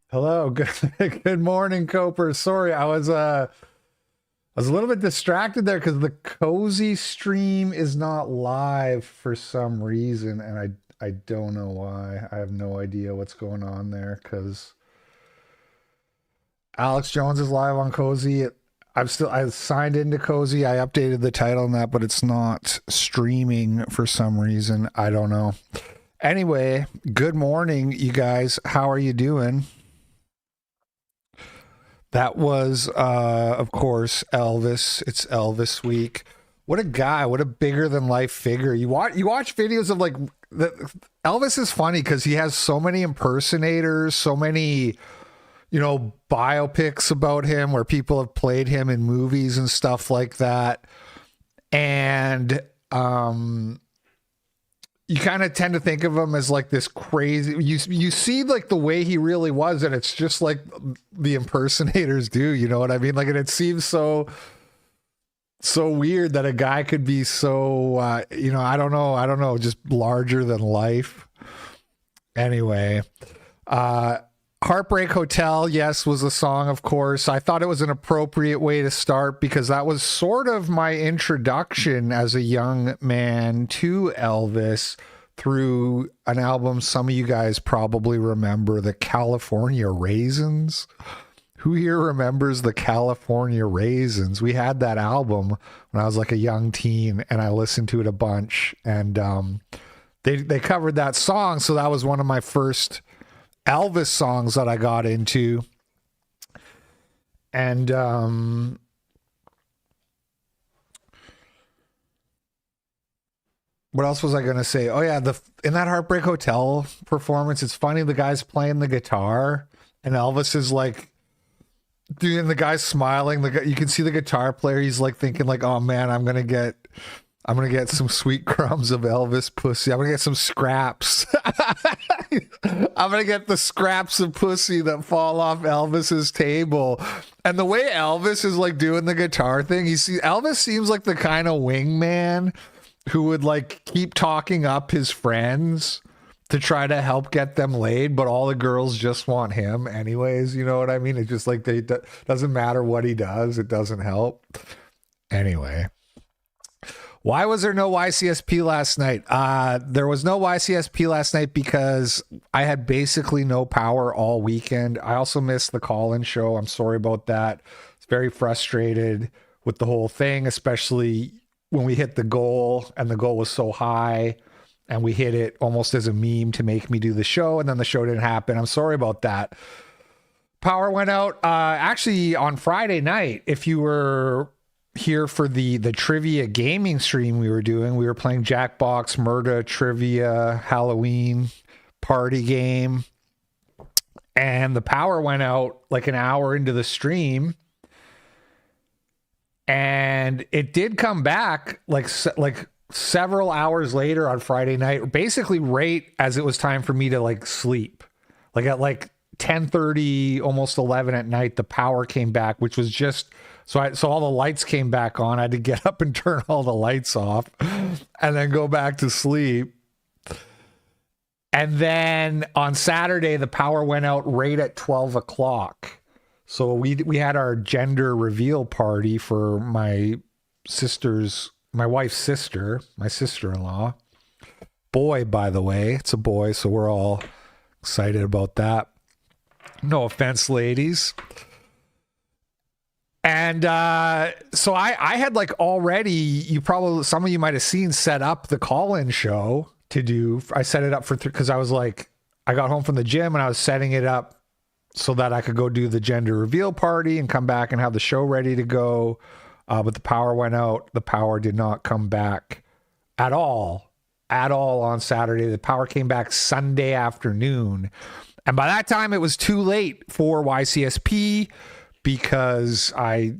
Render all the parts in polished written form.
Hello, good morning, Coper. Sorry, I was a little bit distracted there because the cozy stream is not live for some reason, and I don't know why. I have no idea what's going on there because Alex Jones is live on Cozy. I signed into Cozy. I updated the title on that, but it's not streaming for some reason. I don't know. Anyway, good morning, you guys. How are you doing? That was, of course, Elvis. It's Elvis week. What a guy! What a bigger than life figure. You watch videos of like Elvis is funny because he has so many impersonators, so many biopics about him where people have played him in movies and stuff like that, and you kind of tend to think of him as like this crazy you see like the way he really was, and it's just like the impersonators do, you know what I mean? Like, and it seems so weird that a guy could be so I don't know, just larger than life. Anyway, Heartbreak Hotel, yes, was a song, of course. I thought it was an appropriate way to start because that was sort of my introduction as a young man to Elvis through an album some of you guys probably remember, the California Raisins. Who here remembers the California Raisins? We had that album when I was like a young teen, and I listened to it a bunch, and they covered that song, so that was one of my first Elvis songs that I got into. And what else was I gonna say? Oh yeah, in that Heartbreak Hotel performance, it's funny, the guy's playing the guitar and Elvis is like, dude, and the guy's smiling. You can see the guitar player, he's like thinking like, oh man, I'm gonna get some sweet crumbs of Elvis pussy. I'm gonna get some scraps. I'm gonna get the scraps of pussy that fall off Elvis's table. And the way Elvis is like doing the guitar thing, Elvis seems like the kind of wingman who would like keep talking up his friends to try to help get them laid, but all the girls just want him anyways. You know what I mean? It's just like doesn't matter what he does, it doesn't help. Anyway. Why was there no YCSP last night? There was no YCSP last night because I had basically no power all weekend. I also missed the call-in show. I'm sorry about that. It's very frustrated with the whole thing, especially when we hit the goal and the goal was so high and we hit it almost as a meme to make me do the show, and then the show didn't happen. I'm sorry about that. Power went out actually on Friday night. If you were here for the trivia gaming stream we were playing Jackbox, Murda, trivia, Halloween party game, and the power went out like an hour into the stream, and it did come back like several hours later on Friday night, basically right as it was time for me to like sleep, like at like 10:30, almost 11 at night. The power came back, which was just so all the lights came back on. I had to get up and turn all the lights off and then go back to sleep. And then on Saturday, the power went out right at 12 o'clock. So we had our gender reveal party for my wife's sister, my sister-in-law. Boy, by the way, it's a boy, so we're all excited about that. No offense, ladies. And so I had like already, some of you might have seen, set up the call-in show to do. I set it up for because I was like, I got home from the gym and I was setting it up so that I could go do the gender reveal party and come back and have the show ready to go. But the power went out. The power did not come back at all on Saturday. The power came back Sunday afternoon. And by that time, it was too late for YCSP because I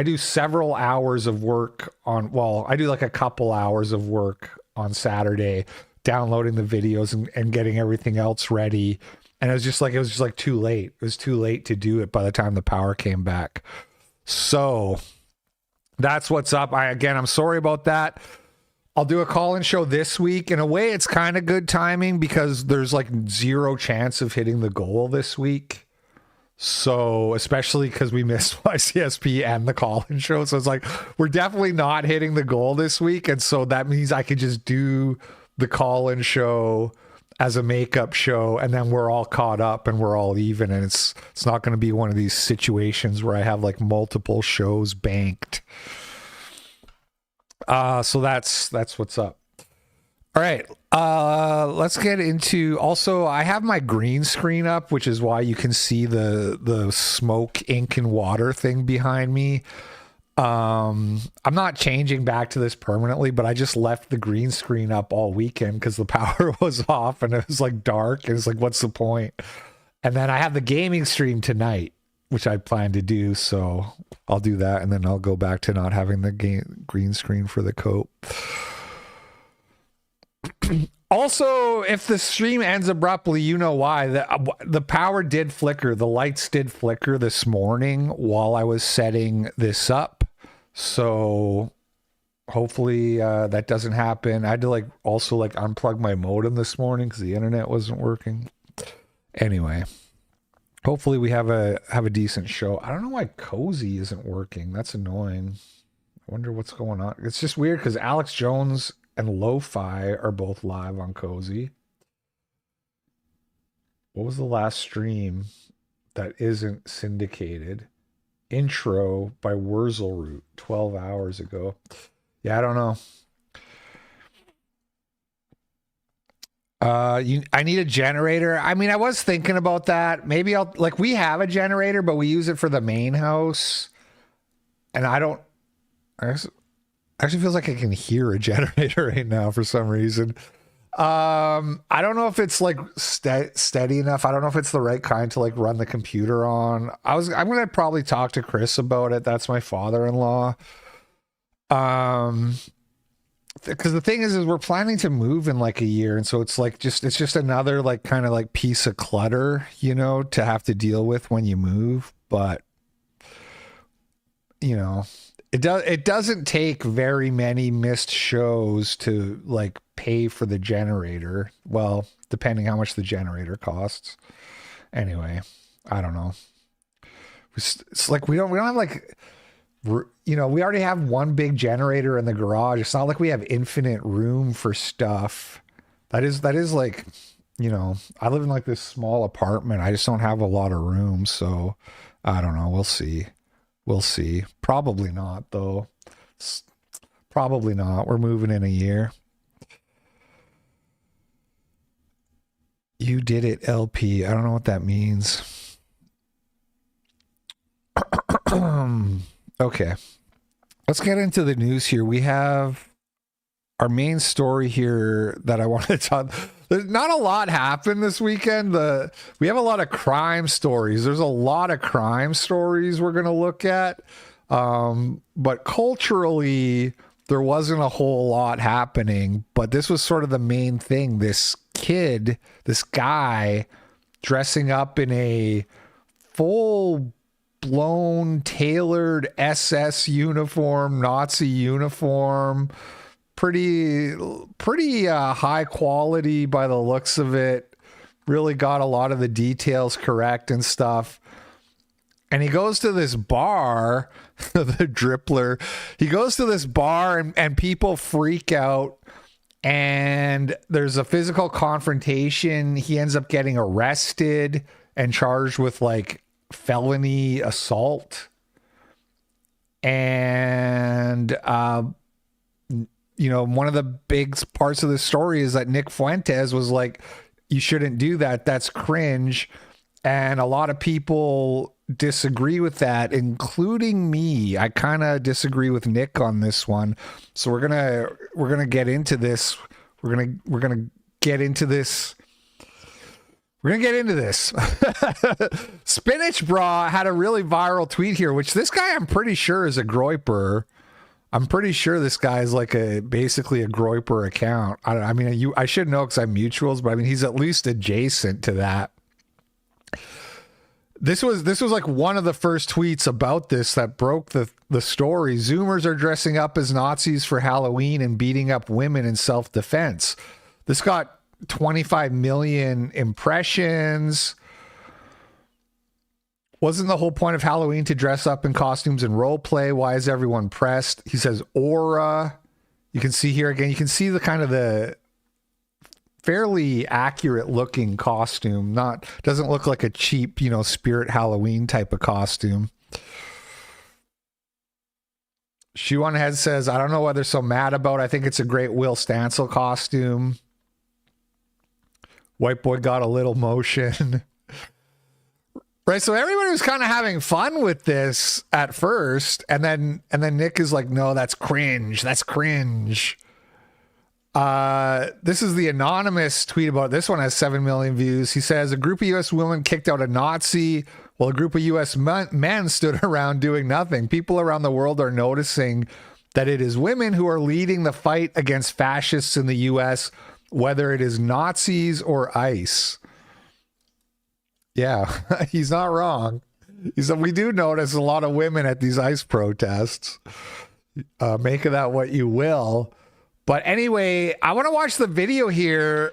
do several hours of work I do like a couple hours of work on Saturday, downloading the videos and getting everything else ready. And it was just like too late. It was too late to do it by the time the power came back. So that's what's up. I'm sorry about that. I'll do a call-in show this week. In a way, it's kind of good timing because there's like zero chance of hitting the goal this week. So, especially because we missed YCSP and the call-in show. So it's like, we're definitely not hitting the goal this week. And so that means I could just do the call-in show as a makeup show, and then we're all caught up and we're all even. And it's not going to be one of these situations where I have like multiple shows banked. So that's what's up. All right. Let's get into, also, I have my green screen up, which is why you can see the smoke, ink, and water thing behind me. I'm not changing back to this permanently, but I just left the green screen up all weekend because the power was off and it was like dark. And it's like, what's the point? And then I have the gaming stream tonight, which I plan to do. So I'll do that. And then I'll go back to not having the green screen for the coat. Also, if the stream ends abruptly, you know why. The power did flicker. The lights did flicker this morning while I was setting this up. So hopefully that doesn't happen. I had to also unplug my modem this morning because the internet wasn't working. Anyway, hopefully we have a decent show. I don't know why Cozy isn't working. That's annoying. I wonder what's going on. It's just weird because Alex Jones and Lo-Fi are both live on Cozy. What was the last stream that isn't syndicated? Intro by Wurzelroot 12 hours ago. Yeah, I don't know. I need a generator. I mean, I was thinking about that. Maybe we have a generator, but we use it for the main house. And actually feels like I can hear a generator right now for some reason. I don't know if it's steady enough. I don't know if it's the right kind to run the computer on. I'm going to probably talk to Chris about it. That's my father-in-law. Because the thing is we're planning to move in a year. And so it's just another piece of clutter, to have to deal with when you move. But, it doesn't take very many missed shows to pay for the generator. Well, depending how much the generator costs. Anyway, I don't know. It's we don't have we already have one big generator in the garage. It's not like we have infinite room for stuff. That is I live in this small apartment. I just don't have a lot of room. So I don't know. We'll see. Probably not, though. Probably not. We're moving in a year. You did it, LP. I don't know what that means. Okay. Let's get into the news here. We have our main story here that I want to talk. Not a lot happened this weekend. We have a lot of crime stories. There's a lot of crime stories we're going to look at. But culturally, there wasn't a whole lot happening. But this was sort of the main thing. This guy dressing up in a full-blown, tailored SS uniform, Nazi uniform, pretty high quality by the looks of it. Really got a lot of the details correct and stuff. And he goes to this bar, the Drippler. He goes to this bar and people freak out. And there's a physical confrontation. He ends up getting arrested and charged with felony assault. And one of the big parts of the story is that Nick Fuentes was like, you shouldn't do that. That's cringe. And a lot of people disagree with that, including me. I kind of disagree with Nick on this one. So we're going to get into this. We're going to get into this. We're going to get into this. Spinach Bra had a really viral tweet here, which this guy I'm pretty sure is a Groiper. I'm pretty sure this guy is basically a Groiper account. I should know because I'm mutuals, but he's at least adjacent to that. This was like one of the first tweets about this that broke the story. Zoomers are dressing up as Nazis for Halloween and beating up women in self-defense. This got 25 million impressions. Wasn't the whole point of Halloween to dress up in costumes and role play? Why is everyone pressed? He says aura. You can see here again, you can see the kind of the fairly accurate looking costume. Doesn't look like a cheap, Spirit Halloween type of costume. Shoe on Head says, I don't know what they're so mad about. I think it's a great Will Stancil costume. White boy got a little motion. Right, so everybody was kind of having fun with this at first, and then Nick is like, no, that's cringe. That's cringe. This is the anonymous tweet about it. This one has 7 million views. He says, a group of U.S. women kicked out a Nazi while a group of U.S. men stood around doing nothing. People around the world are noticing that it is women who are leading the fight against fascists in the U.S., whether it is Nazis or ICE. Yeah, he's not wrong. He said, we do notice a lot of women at these ICE protests. Make of that what you will. But anyway, I want to watch the video here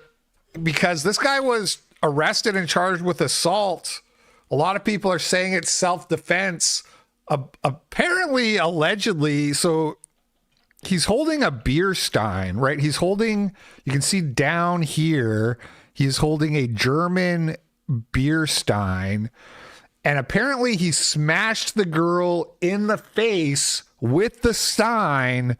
because this guy was arrested and charged with assault. A lot of people are saying it's self-defense. Apparently, allegedly, so he's holding a beer stein, right? He's holding, you can see down here, he's holding a German beer stein. And apparently he smashed the girl in the face with the stein,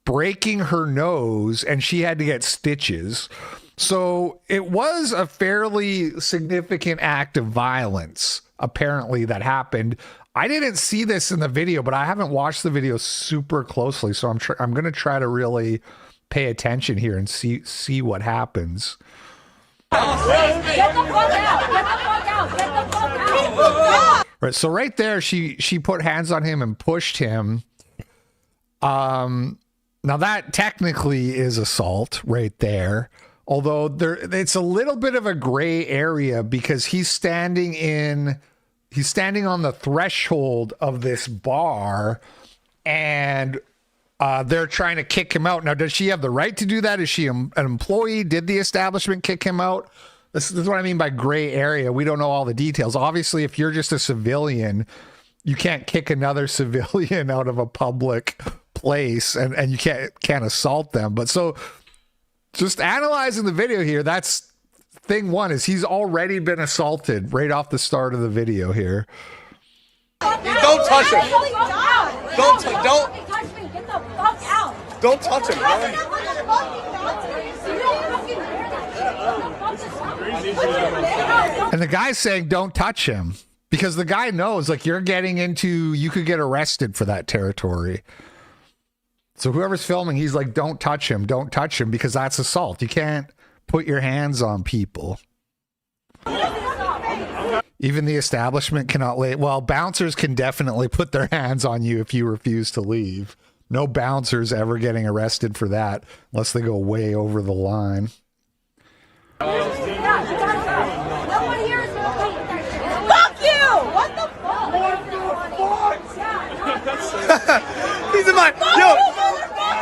breaking her nose, and she had to get stitches. So it was a fairly significant act of violence, apparently, that happened. I didn't see this in the video, but I haven't watched the video super closely, so I'm going to try to really pay attention here and see what happens. Get the fuck out! Get the fuck out! Get the fuck out! Right, so right there, she put hands on him and pushed him. Now that technically is assault right there, although it's a little bit of a gray area because he's standing on the threshold of this bar, and they're trying to kick him out. Now, does she have the right to do that? Is she an employee? Did the establishment kick him out? This is what I mean by gray area. We don't know all the details. Obviously, if you're just a civilian, you can't kick another civilian out of a public place, and you can't assault them. But so just analyzing the video here, that's thing one, is he's already been assaulted right off the start of the video here. Don't touch him. Don't touch me. Get the fuck out. Don't touch him, bro. And the guy's saying don't touch him because the guy knows, like, you could get arrested for that territory. So whoever's filming, he's like, don't touch him because that's assault. You can't put your hands on people. Even the establishment cannot bouncers can definitely put their hands on you if you refuse to leave. No bouncers ever getting arrested for that unless they go way over the line. Fuck you! What the fuck? He's in my... Yo!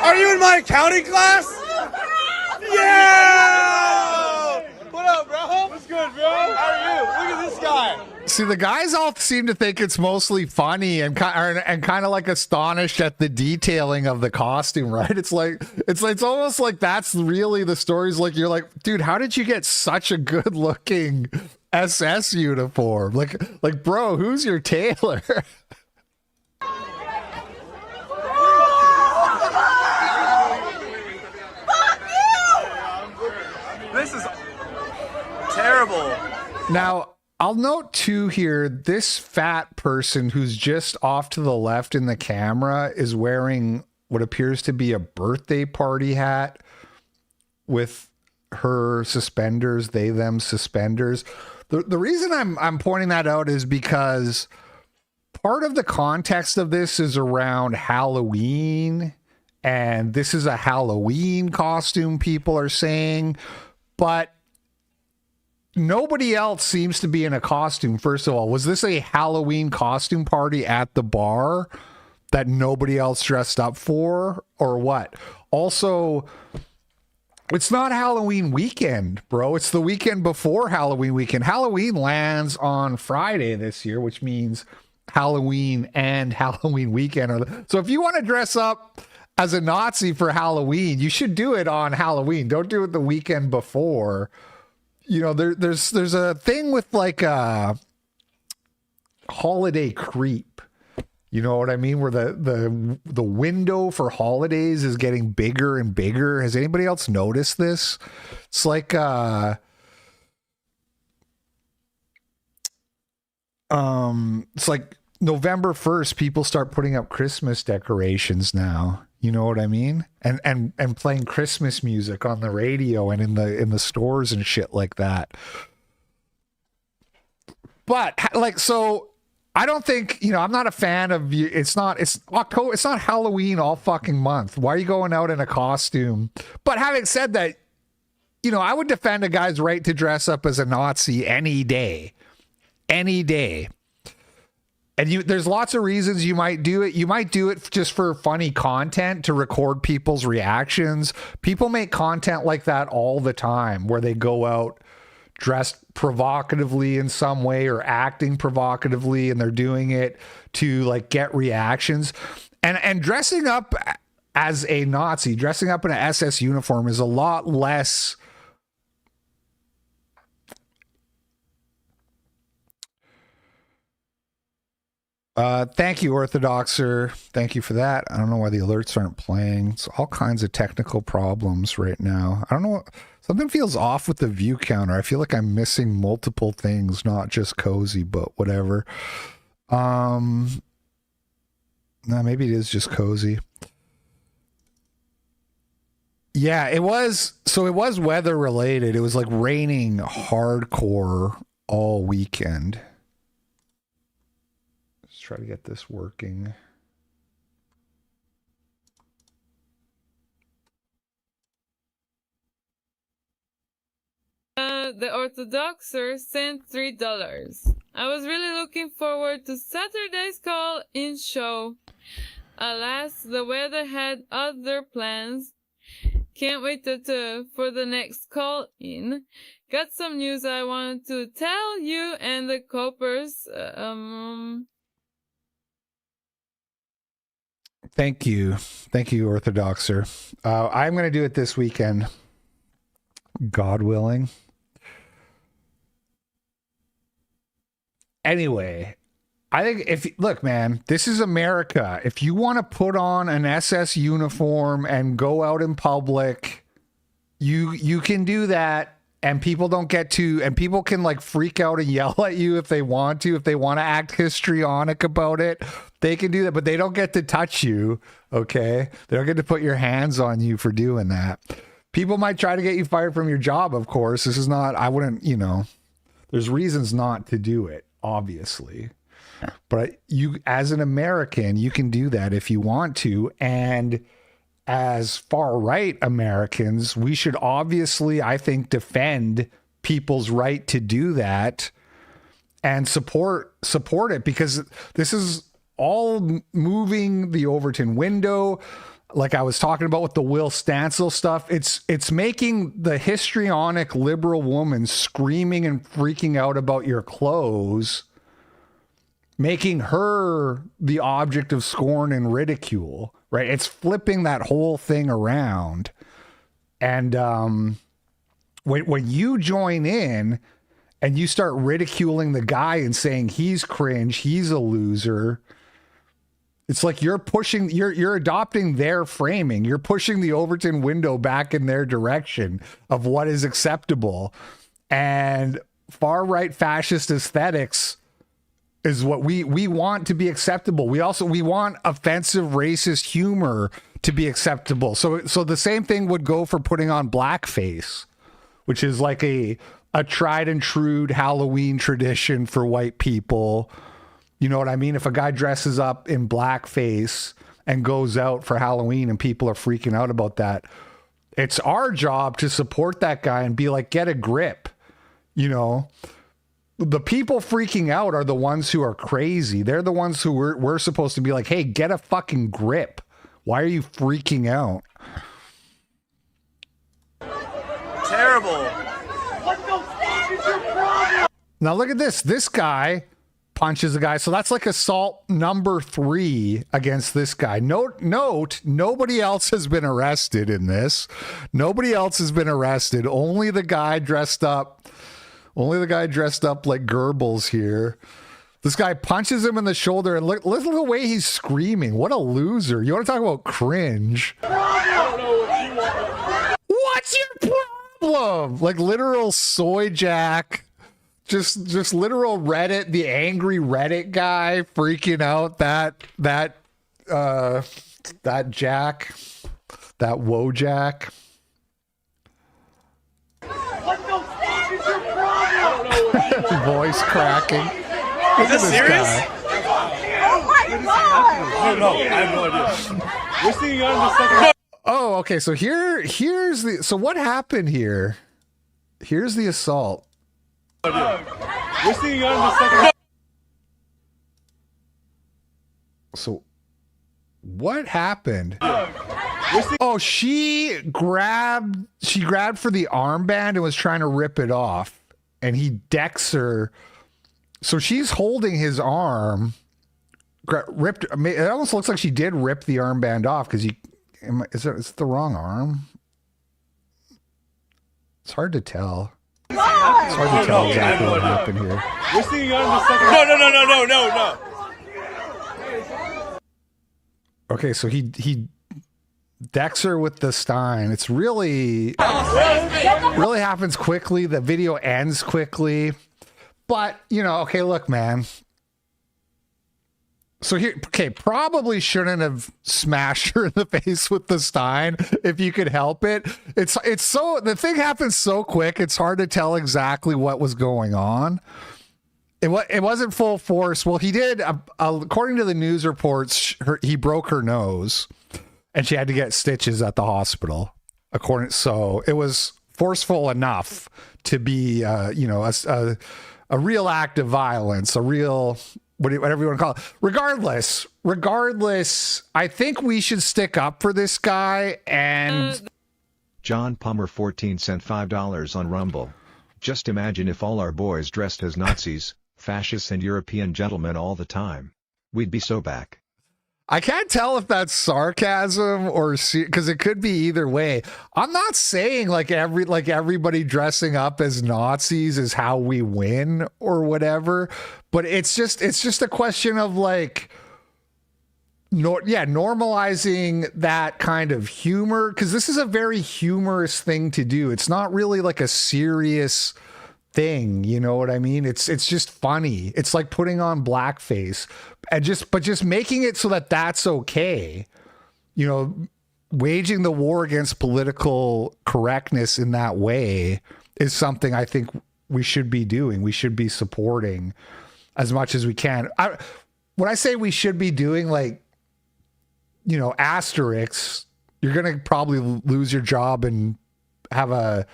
Are you in my accounting class? Yeah! What up, bro? What's good, bro? How are you? Look at this guy. See, the guys all seem to think it's mostly funny and kind of like astonished at the detailing of the costume, right? It's almost like that's really the stories. Like, you're like, dude, how did you get such a good looking SS uniform? Like, bro, who's your tailor? This is terrible. Now, I'll note too here, this fat person who's just off to the left in the camera is wearing what appears to be a birthday party hat with her suspenders, them suspenders. The reason I'm pointing that out is because part of the context of this is around Halloween, and this is a Halloween costume, people are saying. But nobody else seems to be in a costume. First of all, was this a Halloween costume party at the bar that nobody else dressed up for, or what? Also, it's not Halloween weekend, bro. It's the weekend before Halloween weekend. Halloween lands on Friday this year, which means Halloween and Halloween weekend. So if you want to dress up as a Nazi for Halloween, you should do it on Halloween. Don't do it the weekend before. You know, there's a thing with like a holiday creep. You know what I mean? Where the window for holidays is getting bigger and bigger. Has anybody else noticed this? It's like it's like November 1st, people start putting up Christmas decorations now. You know what I mean? And playing Christmas music on the radio and in the stores and shit like that. But like, so I don't think, you know, I'm not a fan of you. It's October. It's not Halloween all fucking month. Why are you going out in a costume? But having said that, you know, I would defend a guy's right to dress up as a Nazi any day. Any day. And there's lots of reasons you might do it. You might do it just for funny content to record people's reactions. People make content like that all the time where they go out dressed provocatively in some way or acting provocatively, and they're doing it to like get reactions. And dressing up as a Nazi, dressing up in an SS uniform is a lot less thank you, Orthodoxer. Thank you for that. I don't know why the alerts aren't playing. It's all kinds of technical problems right now. I don't know. Something feels off with the view counter. I feel like I'm missing multiple things, not just Cozy, but whatever. No, maybe it is just Cozy. Yeah, it was. So it was weather related. It was like raining hardcore all weekend. Try to get this working. The Orthodoxer sent $3. I was really looking forward to Saturday's call-in show. Alas, the weather had other plans. Can't wait for the next call-in. Got some news I wanted to tell you and the Copers. Thank you, Orthodoxer. I'm going to do it this weekend, God willing. Anyway, I think look, man, this is America. If you want to put on an SS uniform and go out in public, you can do that. And people don't get to, and people can like freak out and yell at you if they want to act histrionic about it. They can do that, but they don't get to touch you. Okay. They don't get to put your hands on you for doing that. People might try to get you fired from your job. Of course, this is not, I wouldn't, you know, there's reasons not to do it, obviously, but you, as an American, you can do that if you want to. And as far-right Americans, we should obviously, I think, defend people's right to do that and support it, because this is all moving the Overton window. Like I was talking about with the Will Stancil stuff, it's making the histrionic liberal woman screaming and freaking out about your clothes, making her the object of scorn and ridicule. Right, it's flipping that whole thing around, and when you join in and you start ridiculing the guy and saying he's cringe, he's a loser, it's like you're adopting their framing. You're pushing the Overton window back in their direction of what is acceptable, and far right fascist aesthetics is what we want to be acceptable. We want offensive racist humor to be acceptable. So the same thing would go for putting on blackface, which is like a tried and true Halloween tradition for white people. You know what I mean? If a guy dresses up in blackface and goes out for Halloween and people are freaking out about that, it's our job to support that guy and be like, get a grip. You know, the people freaking out are the ones who are crazy. They're the ones who we're supposed to be like, hey, get a fucking grip. Why are you freaking out? Terrible. Now look at this. This guy punches a guy. So that's like assault number 3 against this guy. Note, nobody else has been arrested in this. Nobody else has been arrested. Only the guy dressed up like Goebbels here. This guy punches him in the shoulder, and look at the way he's screaming. What a loser. You want to talk about cringe? What's your problem? Like literal soy jack. Just literal Reddit, the angry Reddit guy freaking out that Jack, that Wojak. Voice cracking. Is this serious? Oh my god! No, I have no idea. We're seeing you on the second. Oh, okay. So so what happened here? Here's the assault. We're seeing you on the second. So what happened? Oh, she grabbed for the armband and was trying to rip it off, and he decks her. So she's holding his arm. Ripped. It almost looks like she did rip the armband off because is it the wrong arm? It's hard to tell. It's hard to tell exactly what happened here. We're seeing you on the second. No. Okay, so he decks her with the Stein. It's really happens quickly. The video ends quickly. But, okay, look, man. So here, okay, probably shouldn't have smashed her in the face with the Stein if you could help it. The thing happens so quick, it's hard to tell exactly what was going on. It wasn't full force. Well, he did, according to the news reports, he broke her nose and she had to get stitches at the hospital. So it was forceful enough to be, a real act of violence, a real, whatever you want to call it. Regardless, I think we should stick up for this guy. And John Palmer 14 sent $5 on Rumble. Just imagine if all our boys dressed as Nazis, fascists and European gentlemen all the time. We'd be so back. I can't tell if that's sarcasm or because it could be either way. I'm not saying like everybody dressing up as Nazis is how we win or whatever, but it's just a question of like normalizing that kind of humor, because this is a very humorous thing to do. It's not really like a serious thing, you know what I mean? It's just funny. It's like putting on blackface and just making it so that that's okay. Waging the war against political correctness in that way is something I think we should be doing. We should be supporting as much as we can. When I say we should be doing, like, asterisks, you're going to probably lose your job and have a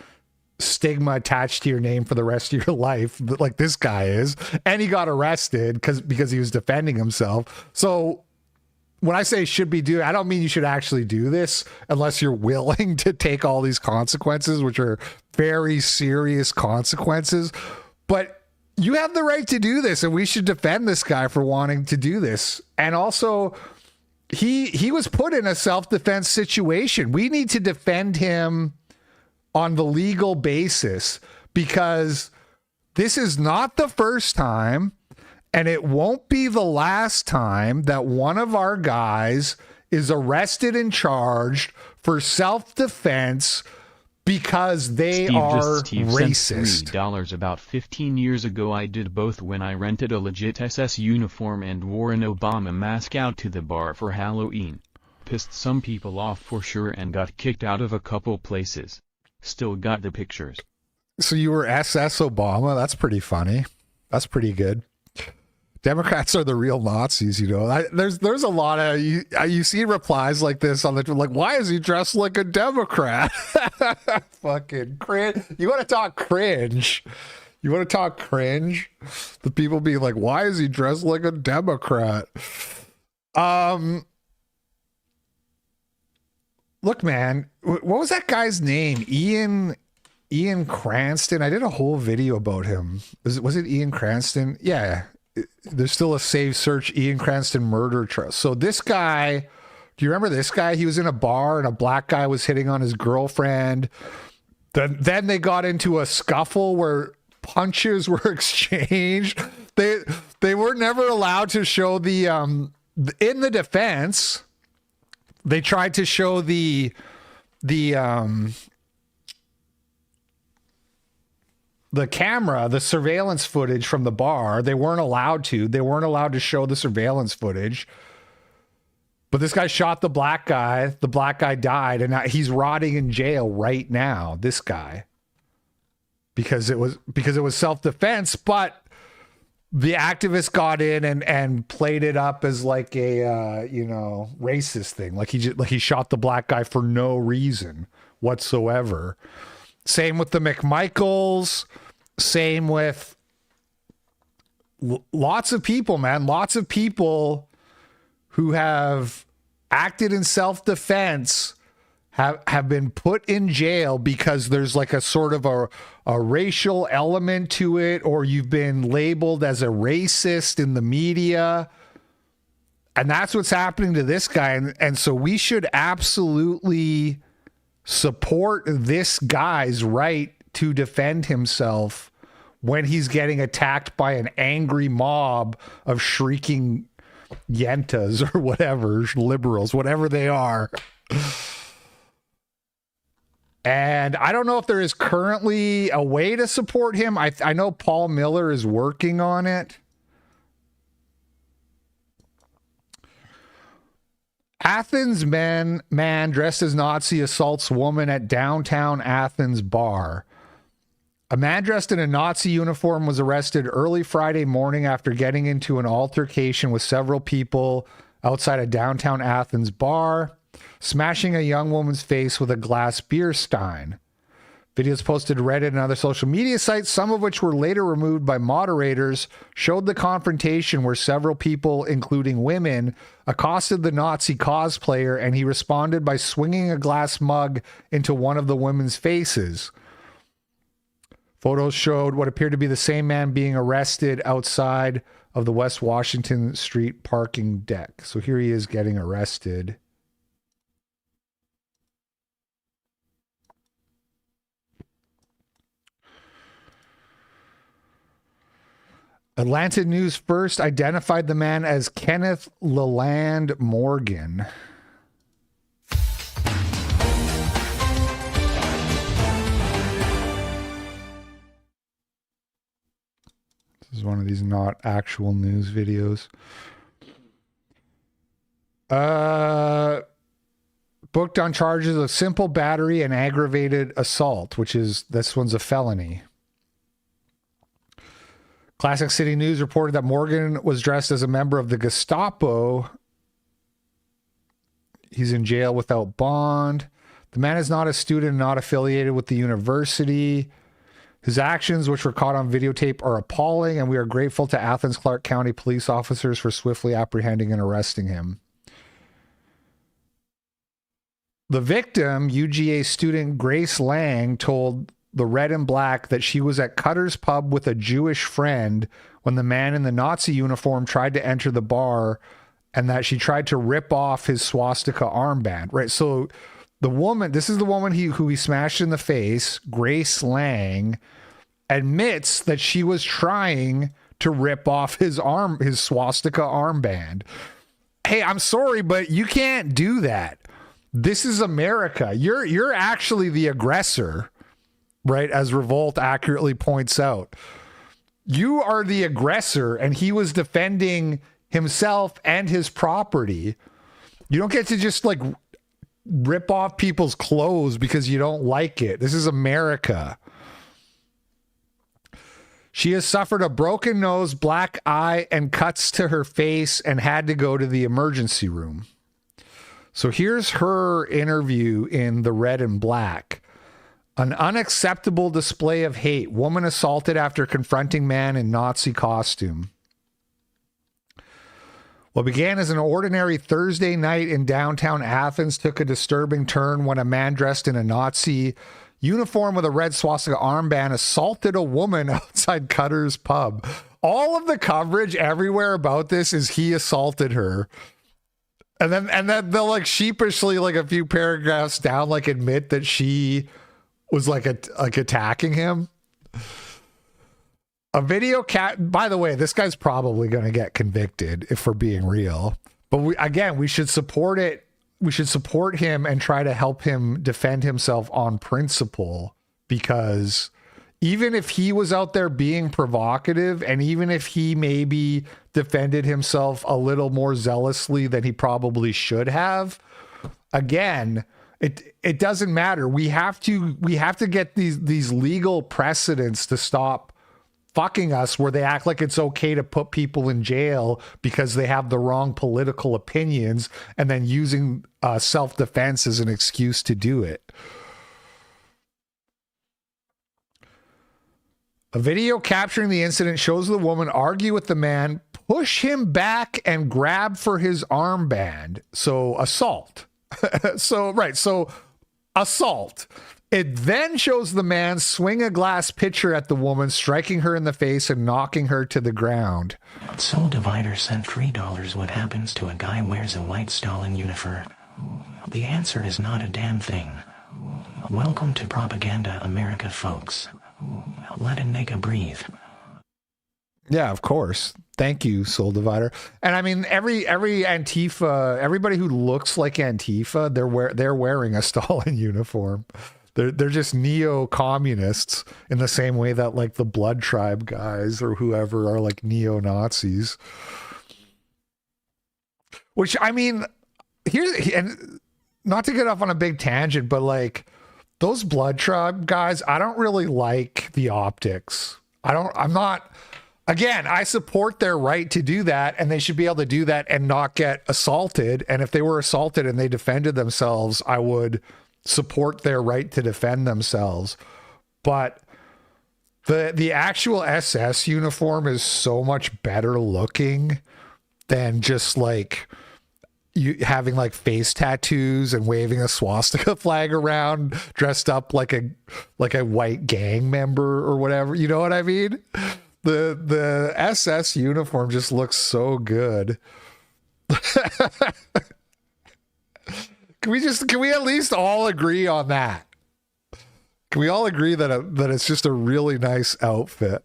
stigma attached to your name for the rest of your life, like this guy is, and he got arrested because he was defending himself. So when I say should be doing, I don't mean you should actually do this unless you're willing to take all these consequences, which are very serious consequences. But you have the right to do this, and we should defend this guy for wanting to do this. And also, he was put in a self-defense situation. We need to defend him on the legal basis, because this is not the first time, and it won't be the last time that one of our guys is arrested and charged for self-defense because they are racist. $3 about 15 years ago. I did both when I rented a legit SS uniform and wore an Obama mask out to the bar for Halloween. Pissed some people off for sure and got kicked out of a couple places. Still got the pictures. So you were SS Obama? That's pretty funny. That's pretty good. Democrats are the real Nazis, There's a lot of you see replies like this on the, like, why is he dressed like a Democrat? Fucking cringe. You want to talk cringe? You want to talk cringe? The people being like, why is he dressed like a Democrat? Look, man, what was that guy's name? Ian Cranston. I did a whole video about him. Was it Ian Cranston? Yeah. There's still a save search Ian Cranston murder trial. So this guy, do you remember this guy? He was in a bar and a black guy was hitting on his girlfriend. Then they got into a scuffle where punches were exchanged. They were never allowed to show the in the defense. They tried to show the camera, the surveillance footage from the bar. They weren't allowed to. They weren't allowed to show the surveillance footage. But this guy shot the black guy. The black guy died, and he's rotting in jail right now. This guy, because it was self-defense, but the activist got in and played it up as like a racist thing, like he shot the black guy for no reason whatsoever. Same with the McMichaels. Same with lots of people, man. Lots of people who have acted in self-defense have been put in jail because there's like a sort of a racial element to it, or you've been labeled as a racist in the media. And that's what's happening to this guy. And so we should absolutely support this guy's right to defend himself when he's getting attacked by an angry mob of shrieking yentas or whatever, liberals, whatever they are. And I don't know if there is currently a way to support him. I know Paul Miller is working on it. Athens man dressed as Nazi assaults woman at downtown Athens bar. A man dressed in a Nazi uniform was arrested early Friday morning after getting into an altercation with several people outside a downtown Athens bar, smashing a young woman's face with a glass beer stein. Videos posted to Reddit and other social media sites, some of which were later removed by moderators, showed the confrontation where several people, including women, accosted the Nazi cosplayer, and he responded by swinging a glass mug into one of the women's faces. Photos showed what appeared to be the same man being arrested outside of the West Washington Street parking deck. So here he is getting arrested. Atlanta News First identified the man as Kenneth Leland Morgan. This is one of these not actual news videos. Booked on charges of simple battery and aggravated assault, this one's a felony. Classic City News reported that Morgan was dressed as a member of the Gestapo. He's in jail without bond. The man is not a student, not affiliated with the university. His actions, which were caught on videotape, are appalling, and we are grateful to Athens Clarke County police officers for swiftly apprehending and arresting him. The victim, UGA student Grace Lang, told the Red and Black that she was at Cutter's Pub with a Jewish friend when the man in the Nazi uniform tried to enter the bar, and that she tried to rip off his swastika armband. Right. So the woman, this is the woman who he smashed in the face, Grace Lang, admits that she was trying to rip off his swastika armband. Hey, I'm sorry, but you can't do that. This is America. You're actually the aggressor. Right, as Revolt accurately points out. You are the aggressor, and he was defending himself and his property. You don't get to just, like, rip off people's clothes because you don't like it. This is America. She has suffered a broken nose, black eye, and cuts to her face and had to go to the emergency room. So here's her interview in the Red and Black. An unacceptable display of hate. Woman assaulted after confronting man in Nazi costume. What began as an ordinary Thursday night in downtown Athens took a disturbing turn when a man dressed in a Nazi uniform with a red swastika armband assaulted a woman outside Cutter's pub. All of the coverage everywhere about this is he assaulted her. And then they'll like sheepishly, like a few paragraphs down, like admit that she was like attacking him. A video by the way, this guy's probably going to get convicted if we're being real. But we should support it. We should support him and try to help him defend himself on principle, because even if he was out there being provocative, and even if he maybe defended himself a little more zealously than he probably should have, again, it doesn't matter. We have to get these legal precedents to stop fucking us, where they act like it's okay to put people in jail because they have the wrong political opinions, and then using self-defense as an excuse to do it. A video capturing the incident shows the woman argue with the man, push him back, and grab for his armband. So assault. So assault. It then shows the man swing a glass pitcher at the woman, striking her in the face and knocking her to the ground. Soul Divider sent $3. What happens to a guy wears a white Stalin uniform? The answer is not a damn thing. Welcome to Propaganda America, folks. Let a nigga breathe. Yeah, of course. Thank you, Soul Divider. And I mean, every Antifa, everybody who looks like Antifa, they're wearing a Stalin uniform. They're just neo-communists in the same way that like the Blood Tribe guys or whoever are like neo-Nazis. Which, I mean, and not to get off on a big tangent, but like those Blood Tribe guys, I don't really like the optics. Again, I support their right to do that, and they should be able to do that and not get assaulted. And if they were assaulted and they defended themselves, I would support their right to defend themselves. But the actual SS uniform is so much better looking than just like you having like face tattoos and waving a swastika flag around, dressed up like a white gang member or whatever. You know what I mean? The SS uniform just looks so good. Can we at least all agree on that? Can we all agree that it's just a really nice outfit?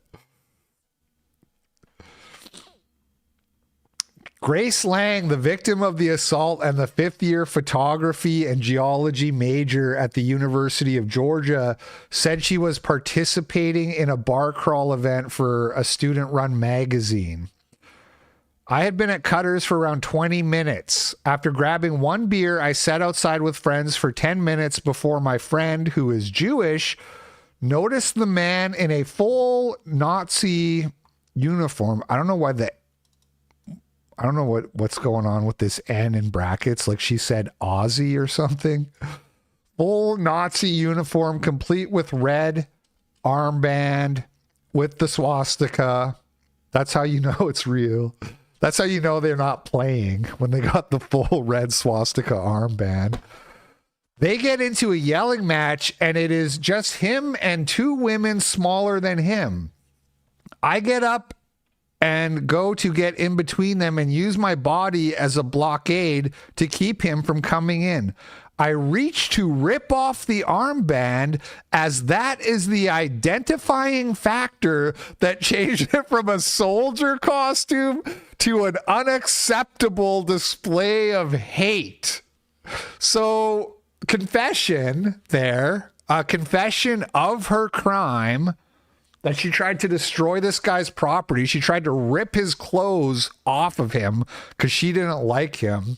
Grace Lang, the victim of the assault and the fifth-year photography and geology major at the University of Georgia, said she was participating in a bar crawl event for a student-run magazine. I had been at Cutter's for around 20 minutes. After grabbing one beer, I sat outside with friends for 10 minutes before my friend, who is Jewish, noticed the man in a full Nazi uniform. I don't know what's going on with this N in brackets. Like she said Aussie or something. Full Nazi uniform, complete with red armband with the swastika. That's how you know it's real. That's how you know they're not playing, when they got the full red swastika armband. They get into a yelling match, and it is just him and two women smaller than him. I get up and go to get in between them and use my body as a blockade to keep him from coming in. I reach to rip off the armband, as that is the identifying factor that changed it from a soldier costume to an unacceptable display of hate. So, confession there, a confession of her crime, that she tried to destroy this guy's property. She tried to rip his clothes off of him because she didn't like him.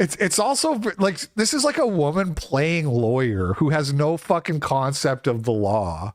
It's also like, this is like a woman playing lawyer who has no fucking concept of the law.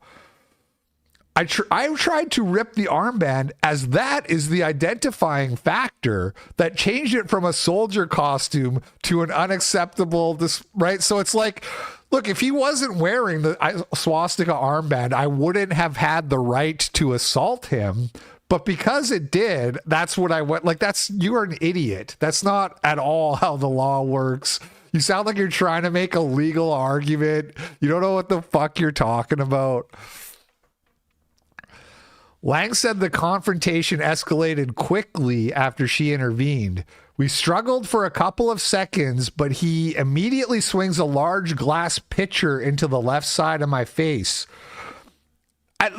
I tried to rip the armband, as that is the identifying factor that changed it from a soldier costume to an unacceptable, right? So it's like Look, if he wasn't wearing the swastika armband, I wouldn't have had the right to assault him. But because it did, that's what I went. Like, you are an idiot. That's not at all how the law works. You sound like you're trying to make a legal argument. You don't know what the fuck you're talking about. Lang said the confrontation escalated quickly after she intervened. We struggled for a couple of seconds, but he immediately swings a large glass pitcher into the left side of my face. I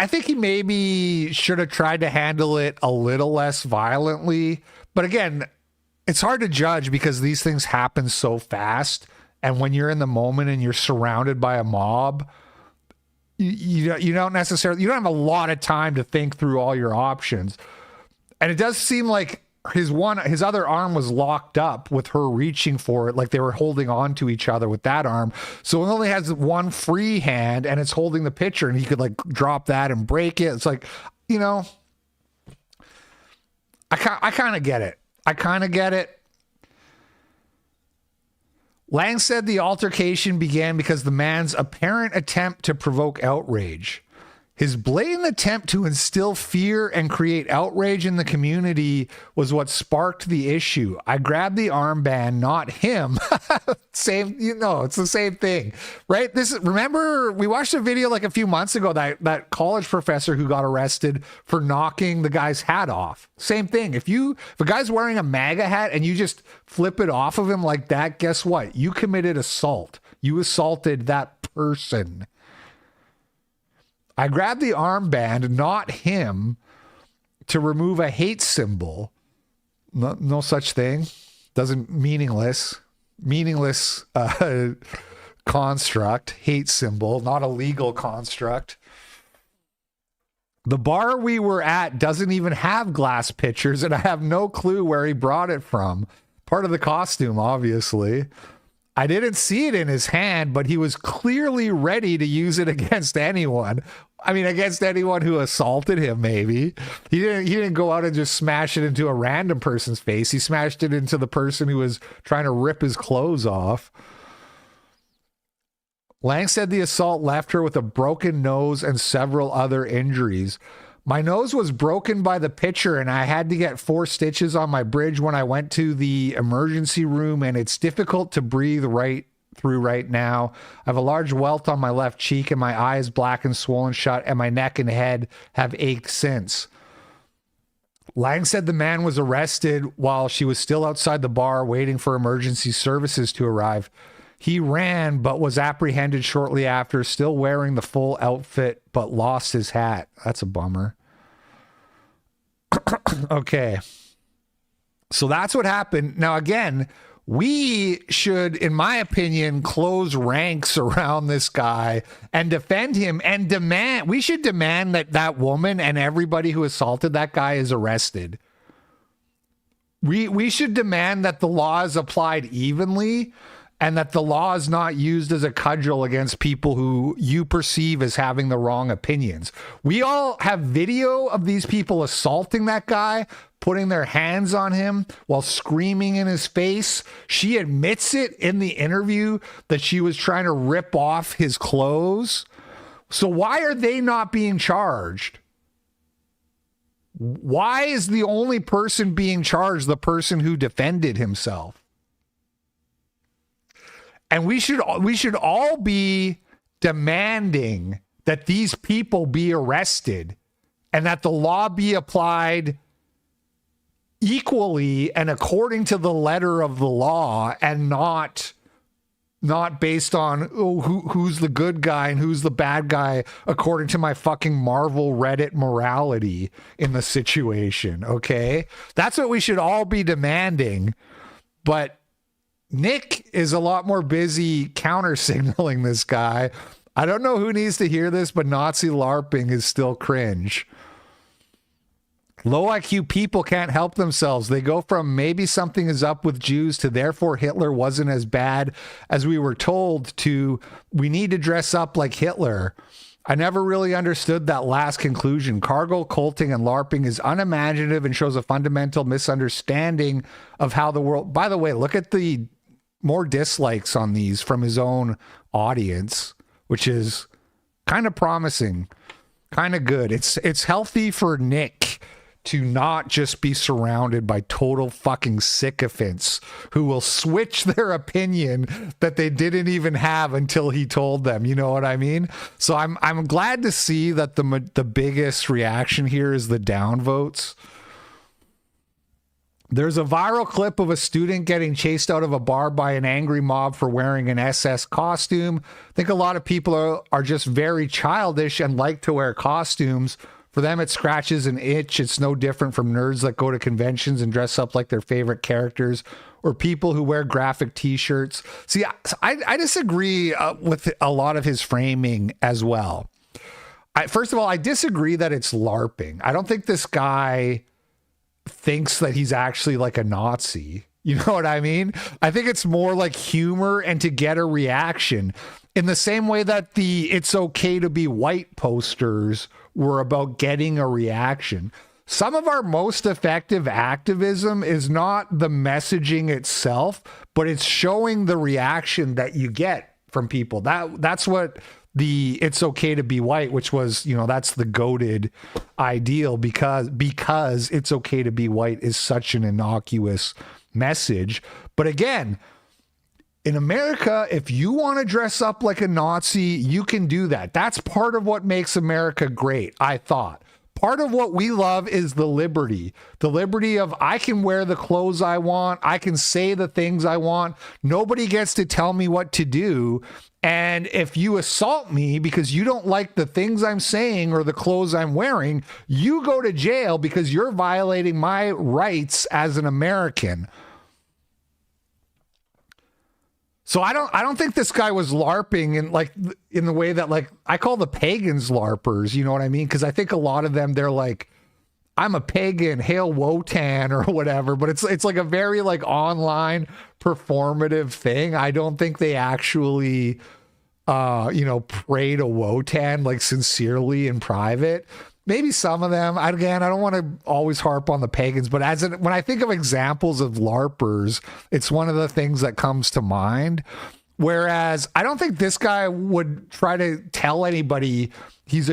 think he maybe should have tried to handle it a little less violently. But again, it's hard to judge because these things happen so fast. And when you're in the moment and you're surrounded by a mob, you don't have a lot of time to think through all your options. And it does seem like his other arm was locked up with her reaching for it, like they were holding on to each other with that arm. So it only has one free hand and it's holding the pitcher, and he could like drop that and break it. It's like, I kind of get it. Lang said the altercation began because the man's apparent attempt to provoke outrage. His blatant attempt to instill fear and create outrage in the community was what sparked the issue. I grabbed the armband, not him. It's the same thing, right? Remember, we watched a video like a few months ago, that college professor who got arrested for knocking the guy's hat off. Same thing. If a guy's wearing a MAGA hat and you just flip it off of him like that, guess what? You committed assault. You assaulted that person. I grabbed the armband, not him, to remove a hate symbol. No such thing. Meaningless construct. Hate symbol, not a legal construct. The bar we were at doesn't even have glass pitchers, and I have no clue where he brought it from. Part of the costume, obviously. I didn't see it in his hand, but he was clearly ready to use it against anyone. I mean, against anyone who assaulted him, maybe. He didn't go out and just smash it into a random person's face. He smashed it into the person who was trying to rip his clothes off. Lang said the assault left her with a broken nose and several other injuries. My nose was broken by the pitcher, and I had to get 4 stitches on my bridge when I went to the emergency room, and it's difficult to breathe right through right now. I have a large welt on my left cheek, and my eye is black and swollen shut, and my neck and head have ached since. Lang said the man was arrested while she was still outside the bar waiting for emergency services to arrive. He ran, but was apprehended shortly after, still wearing the full outfit, but lost his hat. That's a bummer. Okay. So that's what happened. Now, again, we should, in my opinion, close ranks around this guy and defend him and demand. We should demand that woman and everybody who assaulted that guy is arrested. We should demand that the law is applied evenly, and that the law is not used as a cudgel against people who you perceive as having the wrong opinions. We all have video of these people assaulting that guy, putting their hands on him while screaming in his face. She admits it in the interview that she was trying to rip off his clothes. So why are they not being charged? Why is the only person being charged the person who defended himself? And we should all be demanding that these people be arrested and that the law be applied equally and according to the letter of the law, and not based on who's the good guy and who's the bad guy according to my fucking Marvel Reddit morality in the situation. Okay, that's what we should all be demanding. But Nick is a lot more busy counter-signaling this guy. I don't know who needs to hear this, but Nazi LARPing is still cringe. Low IQ people can't help themselves. They go from maybe something is up with Jews to therefore Hitler wasn't as bad as we were told to we need to dress up like Hitler. I never really understood that last conclusion. Cargo culting and LARPing is unimaginative and shows a fundamental misunderstanding of how the world... By the way, look at the more dislikes on these from his own audience, which is kind of promising, kind of good. It's healthy for Nick to not just be surrounded by total fucking sycophants who will switch their opinion that they didn't even have until he told them. You know what I mean? So I'm glad to see that the biggest reaction here is the downvotes. There's a viral clip of a student getting chased out of a bar by an angry mob for wearing an SS costume. I think a lot of people are just very childish and like to wear costumes. For them, it scratches an itch. It's no different from nerds that go to conventions and dress up like their favorite characters, or people who wear graphic t-shirts. See, I disagree with a lot of his framing as well. First of all, I disagree that it's LARPing. I don't think this guy thinks that he's actually like a Nazi. You know what I mean? I think it's more like humor and to get a reaction, in the same way that the "It's Okay to Be White" posters were about getting a reaction. Some of our most effective activism is not the messaging itself, but it's showing the reaction that you get from people. That's what the "It's Okay to Be White," which was, you know, that's the goated ideal, because "It's Okay to Be White" is such an innocuous message. But again, in America, if you want to dress up like a Nazi, you can do that. That's part of what makes America great, I thought. Part of what we love is the liberty of I can wear the clothes I want. I can say the things I want. Nobody gets to tell me what to do. And if you assault me because you don't like the things I'm saying or the clothes I'm wearing, you go to jail because you're violating my rights as an American. So I don't think this guy was LARPing in the way that, like, I call the pagans LARPers, you know what I mean? Because I think a lot of them, they're like, I'm a pagan, hail Wotan or whatever, but it's like a very like online performative thing. I don't think they actually pray to Wotan like sincerely in private. Maybe some of them. Again, I don't want to always harp on the pagans, but when I think of examples of LARPers, it's one of the things that comes to mind. Whereas I don't think this guy would try to tell anybody he's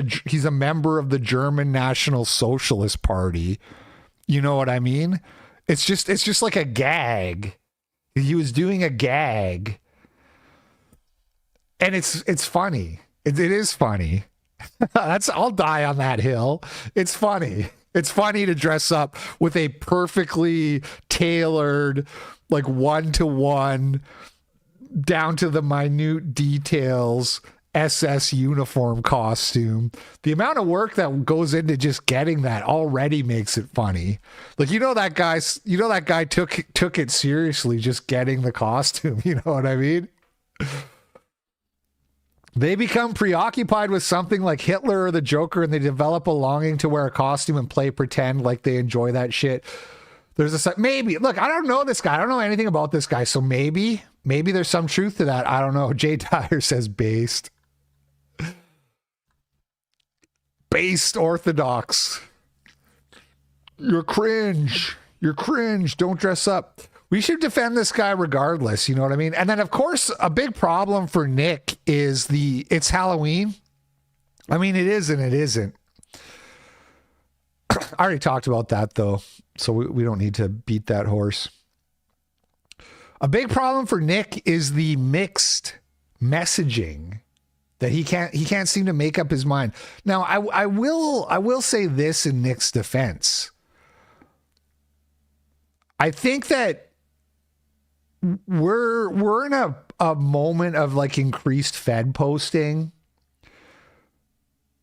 a member of the German National Socialist Party. You know what I mean? It's just like a gag. He was doing a gag, and it's funny. It is funny. I'll die on that hill. It's funny. It's funny to dress up with a perfectly tailored, like one-to-one, down to the minute details SS uniform costume. The amount of work that goes into just getting that already makes it funny. Like, that guy took it seriously just getting the costume. You know what I mean? They become preoccupied with something like Hitler or the Joker, and they develop a longing to wear a costume and play pretend like they enjoy that shit. There's maybe, look, I don't know this guy. I don't know anything about this guy. So maybe there's some truth to that. I don't know. Jay Dyer says based orthodox. You're cringe. Don't dress up. We should defend this guy regardless, you know what I mean? And then, of course, a big problem for Nick is it's Halloween. I mean, it is and it isn't. I already talked about that, though, so we don't need to beat that horse. A big problem for Nick is the mixed messaging that he can't seem to make up his mind. Now, I will say this in Nick's defense. I think that we're in a moment of like increased Fed posting.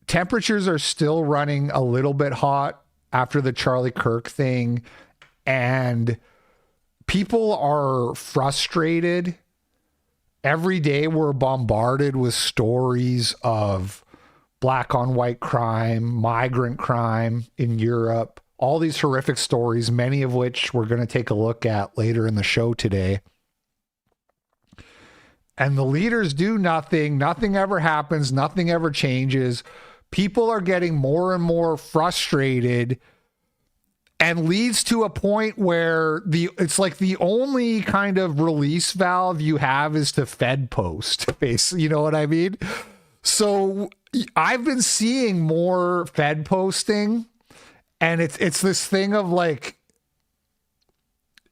Temperatures are still running a little bit hot after the Charlie Kirk thing, and people are frustrated. Every day we're bombarded with stories of black on white crime, migrant crime in Europe, all these horrific stories, many of which we're going to take a look at later in the show today. And the leaders do nothing. Nothing ever happens. Nothing ever changes. People are getting more and more frustrated and leads to a point where it's like the only kind of release valve you have is to Fed post, basically, you know what I mean? So I've been seeing more Fed posting, and it's this thing of like,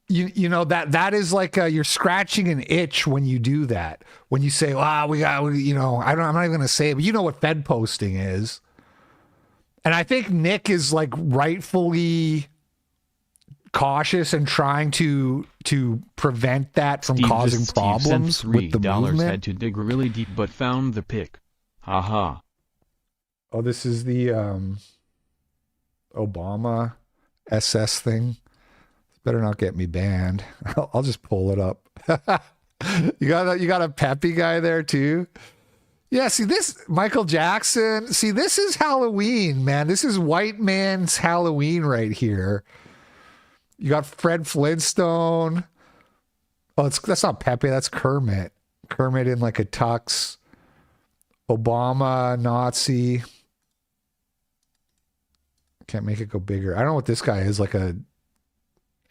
you know, that is like you're scratching an itch when you do that. When you say, you know, I'm not even going to say it, but you know what Fed posting is. And I think Nick is like rightfully cautious and trying to prevent that from causing problems with the movement. Had to dig really deep but found the pic. Haha. Oh, this is the Obama SS thing. Better not get me banned. I'll just pull it up. You got a peppy guy there too. Yeah, see this Michael Jackson. See, this is Halloween, man. This is white man's Halloween right here. You got Fred Flintstone. Oh, that's not Pepe. That's Kermit. Kermit in like a tux. Obama, Nazi. Can't make it go bigger. I don't know what this guy is, like a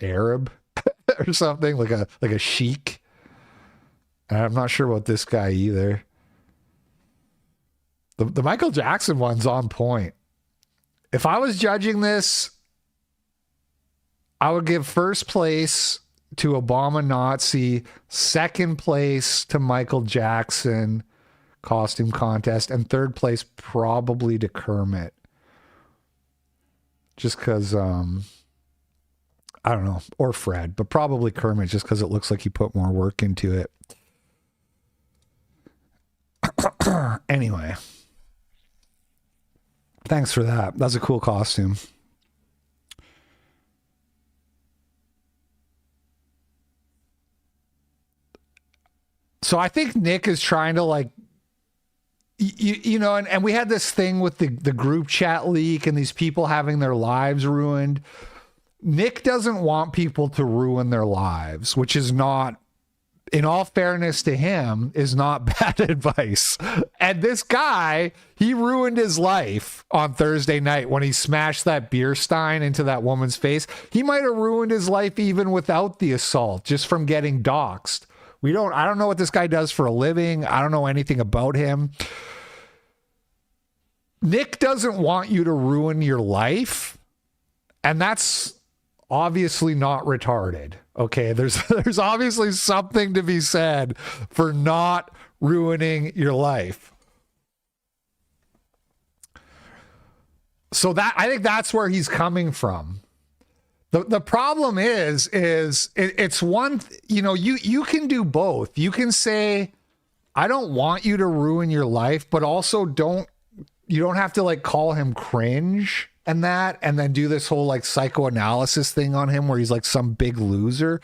Arab or something, like a sheik. And I'm not sure about this guy either. The Michael Jackson one's on point. If I was judging this, I would give first place to Obama Nazi, second place to Michael Jackson costume contest, and third place probably to Kermit. Just because, I don't know, or Fred, but probably Kermit just because it looks like he put more work into it. Anyway. Thanks for that. That's a cool costume. So I think Nick is trying to like, you know, and we had this thing with the group chat leak and these people having their lives ruined. Nick doesn't want people to ruin their lives, which is not, in all fairness to him, is not bad advice. And this guy, he ruined his life on Thursday night when he smashed that beer stein into that woman's face. He might have ruined his life even without the assault, just from getting doxxed. I don't know what this guy does for a living. I don't know anything about him. Nick doesn't want you to ruin your life. And that's obviously not retarded. Okay, there's obviously something to be said for not ruining your life. So that, I think that's where he's coming from. The problem is it's one, you know, you can do both. You can say, I don't want you to ruin your life, but also you don't have to like call him cringe and that, and then do this whole like psychoanalysis thing on him where he's like some big loser.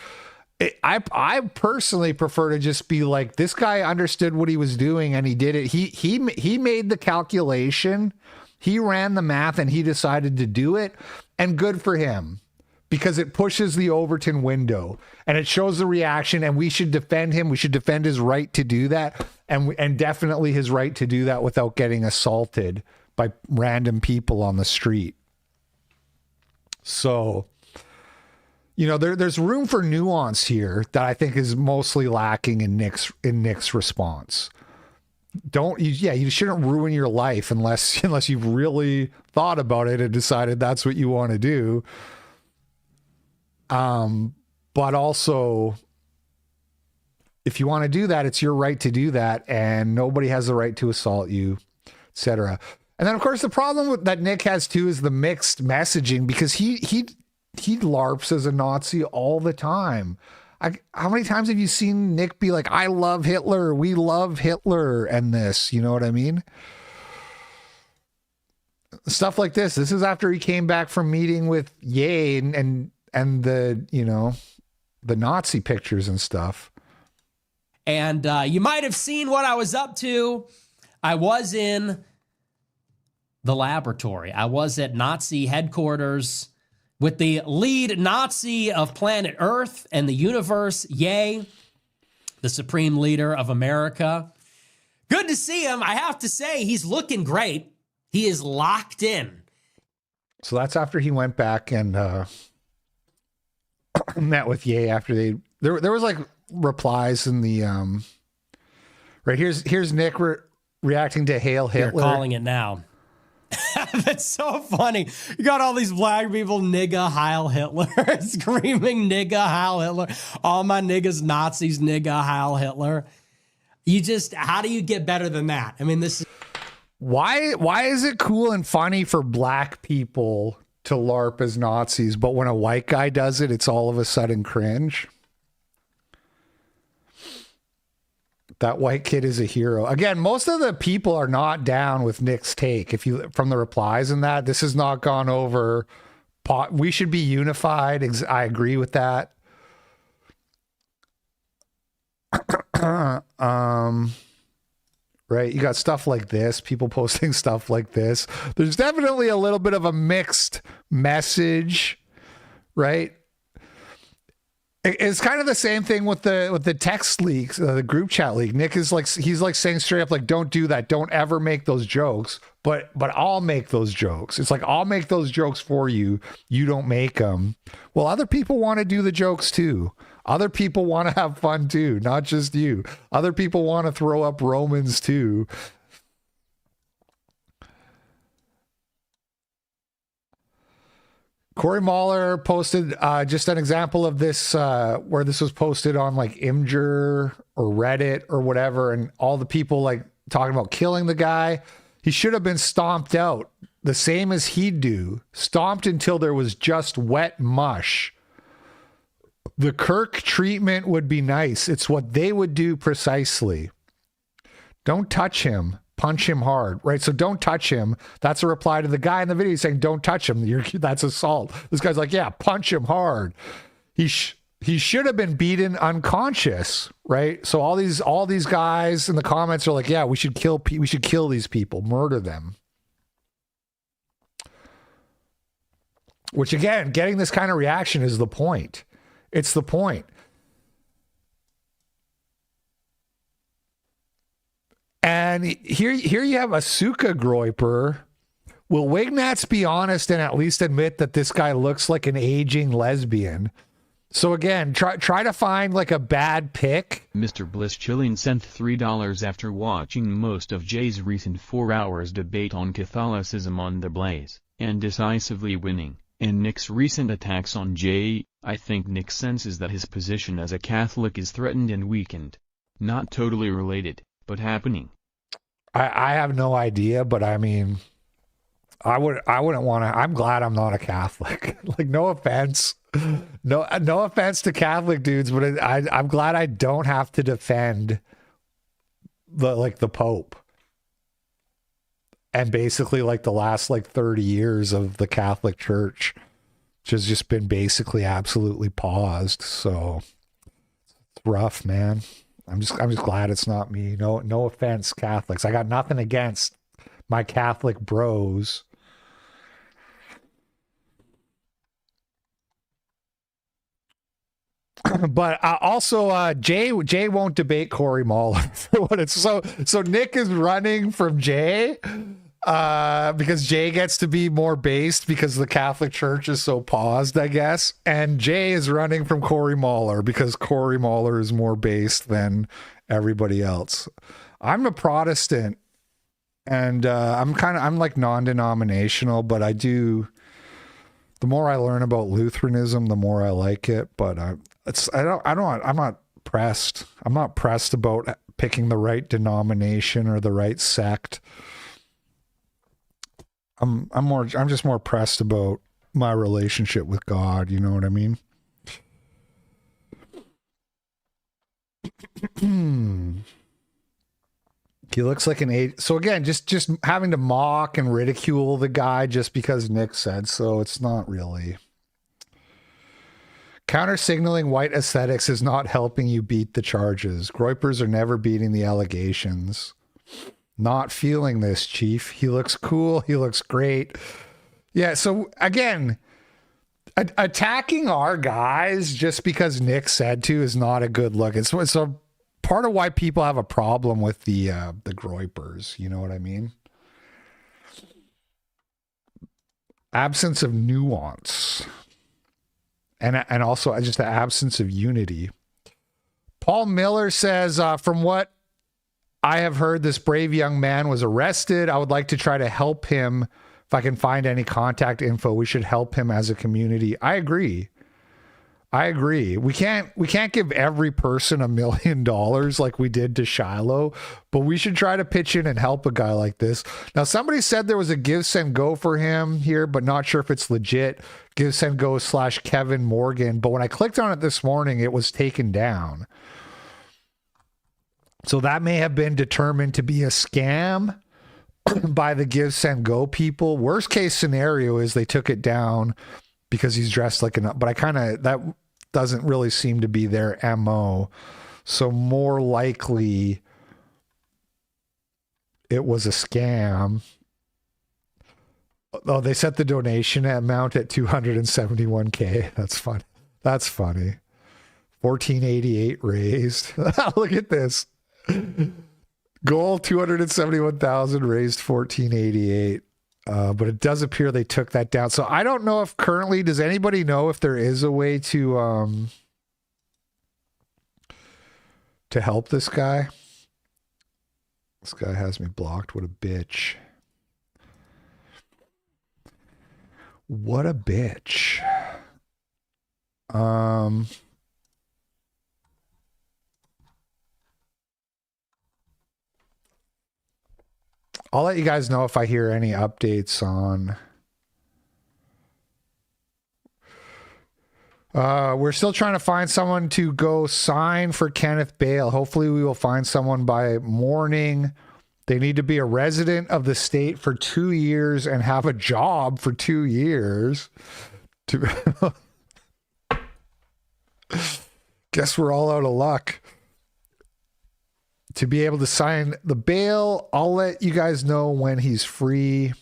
I personally prefer to just be like, this guy understood what he was doing and he did it. He made the calculation, he ran the math, and he decided to do it, and good for him. Because it pushes the Overton window and it shows the reaction, and we should defend him. We should defend his right to do that, and definitely his right to do that without getting assaulted by random people on the street. So, you know, there's room for nuance here that I think is mostly lacking in Nick's response. You shouldn't ruin your life unless you've really thought about it and decided that's what you want to do. But also, if you want to do that, it's your right to do that, and nobody has the right to assault you, etc. And then, of course, the problem that Nick has too is the mixed messaging, because he LARPs as a Nazi all the time. How many times have you seen Nick be like, I love Hitler, we love Hitler, and this, you know what I mean? Stuff like this. This is after he came back from meeting with Ye and the, you know, the Nazi pictures and stuff. And you might have seen what I was up to. I was in the laboratory. I was at Nazi headquarters with the lead Nazi of planet Earth and the universe, Ye, the supreme leader of America. Good to see him. I have to say, he's looking great. He is locked in. So that's after he went back and met with Ye after there was like replies in the right here's Nick reacting to Hail Hitler. You're calling it now. That's so funny. You got all these black people, nigga, Heil Hitler, screaming nigga, Heil Hitler. All my niggas, Nazis, nigga, Heil Hitler. You just, how do you get better than that? I mean, this is... Why is it cool and funny for black people to LARP as Nazis, but when a white guy does it, it's all of a sudden cringe? That white kid is a hero. Again, most of the people are not down with Nick's take. If you from the replies and that, this has not gone over. We should be unified. I agree with that. Right, you got stuff like this, people posting stuff like this. There's definitely a little bit of a mixed message, right? It's kind of the same thing with the text leaks, the group chat leak. Nick is like, he's like saying straight up, like, don't do that. Don't ever make those jokes. But I'll make those jokes. It's like, I'll make those jokes for you. You don't make them. Well, other people want to do the jokes too. Other people want to have fun too, not just you. Other people want to throw up Romans too. Corey Mahler posted just an example of this where this was posted on like Imgur or Reddit or whatever, and all the people like talking about killing the guy. He should have been stomped out the same as he'd do, stomped until there was just wet mush. The Kirk treatment would be nice. It's what they would do precisely. Don't touch him. Punch him hard, right? So don't touch him. That's a reply to the guy in the video saying, don't touch him. That's assault. This guy's like, yeah, punch him hard. He should have been beaten unconscious, right? So all these guys in the comments are like, yeah, we should kill these people, murder them. Which again, getting this kind of reaction is the point. It's the point. And here you have a Suka Groiper. Will Wignats be honest and at least admit that this guy looks like an aging lesbian? So again, try to find like a bad pick. Mr. Bliss Chilling sent $3 after watching most of Jay's recent 4 hours debate on Catholicism on The Blaze, and decisively winning, and Nick's recent attacks on Jay. I think Nick senses that his position as a Catholic is threatened and weakened. Not totally related, but happening. I have no idea, but I mean, I wouldn't want to. I'm glad I'm not a Catholic. Like, no offense, no offense to Catholic dudes, but I'm glad I don't have to defend the Pope and basically like the last like 30 years of the Catholic Church, which has just been basically absolutely paused. So it's rough, man. I'm just glad it's not me. No offense, Catholics. I got nothing against my Catholic bros. But also, Jay won't debate Corey Mahler for what it's so Nick is running from Jay because Jay gets to be more based because the Catholic Church is so paused, I guess. And Jay is running from Corey Mahler because Corey Mahler is more based than everybody else. I'm a Protestant, and I'm like non-denominational, but I do. The more I learn about Lutheranism, the more I like it. But I'm not pressed. I'm not pressed about picking the right denomination or the right sect. I'm just more pressed about my relationship with God. You know what I mean? He looks like an eight. So again, just having to mock and ridicule the guy just because Nick said so. It's not really. Counter signaling white aesthetics is not helping you beat the charges. Groypers are never beating the allegations. Not feeling this, Chief. He looks cool. He looks great. Yeah. So again, attacking our guys just because Nick said to is not a good look. It's a part of why people have a problem with the Groypers. You know what I mean? absence of nuance, and also just the absence of unity. Paul Miller says, from what I have heard, this brave young man was arrested. I would like to try to help him. If I can find any contact info, we should help him as a community. I agree. We can't give every person $1 million like we did to Shiloh, but we should try to pitch in and help a guy like this. Now, somebody said there was a Give Send Go for him here, but not sure if it's legit. Give Send Go / Kevin Morgan. But when I clicked on it this morning, it was taken down. So that may have been determined to be a scam by the Give Send Go people. Worst case scenario is they took it down because he's dressed like but that doesn't really seem to be their MO. So more likely it was a scam. Oh, they set the donation amount at $271K. That's fun. That's funny. 1488 raised. Look at this. Goal 271,000, raised 1488. But it does appear they took that down. So I don't know if currently, does anybody know if there is a way to help this guy? This guy has me blocked. What a bitch. What a bitch. I'll let you guys know if I hear any updates on. We're still trying to find someone to go sign for Kenneth Bale. Hopefully we will find someone by morning. They need to be a resident of the state for 2 years and have a job for 2 years. Guess we're all out of luck. To be able to sign the bail, I'll let you guys know when he's free.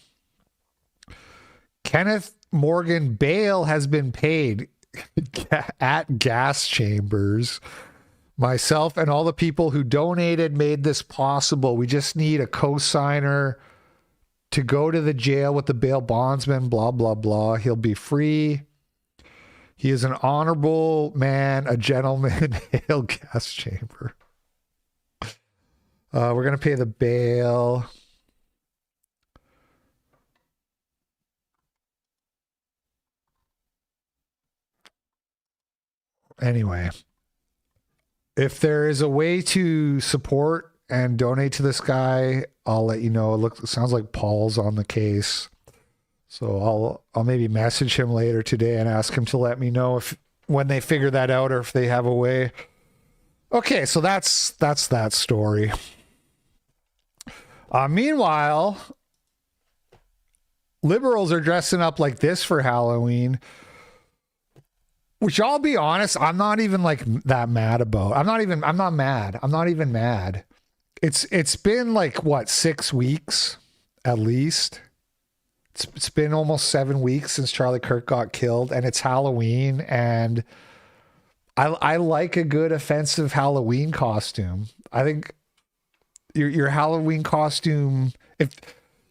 Kenneth Morgan bail has been paid at gas chambers. Myself and all the people who donated made this possible. We just need a co-signer to go to the jail with the bail bondsman, blah, blah, blah. He'll be free. He is an honorable man, a gentleman. Hail gas chamber. We're going to pay the bail. Anyway, if there is a way to support and donate to this guy, I'll let you know. It sounds like Paul's on the case. So I'll maybe message him later today and ask him to let me know when they figure that out or if they have a way. Okay, so that's that story. Meanwhile, liberals are dressing up like this for Halloween, which I'll be honest, I'm not even like that mad about. I'm not mad. I'm not even mad. It's been like, what, 6 weeks at least? It's been almost 7 weeks since Charlie Kirk got killed, and it's Halloween, and I like a good offensive Halloween costume. I think your Halloween costume, if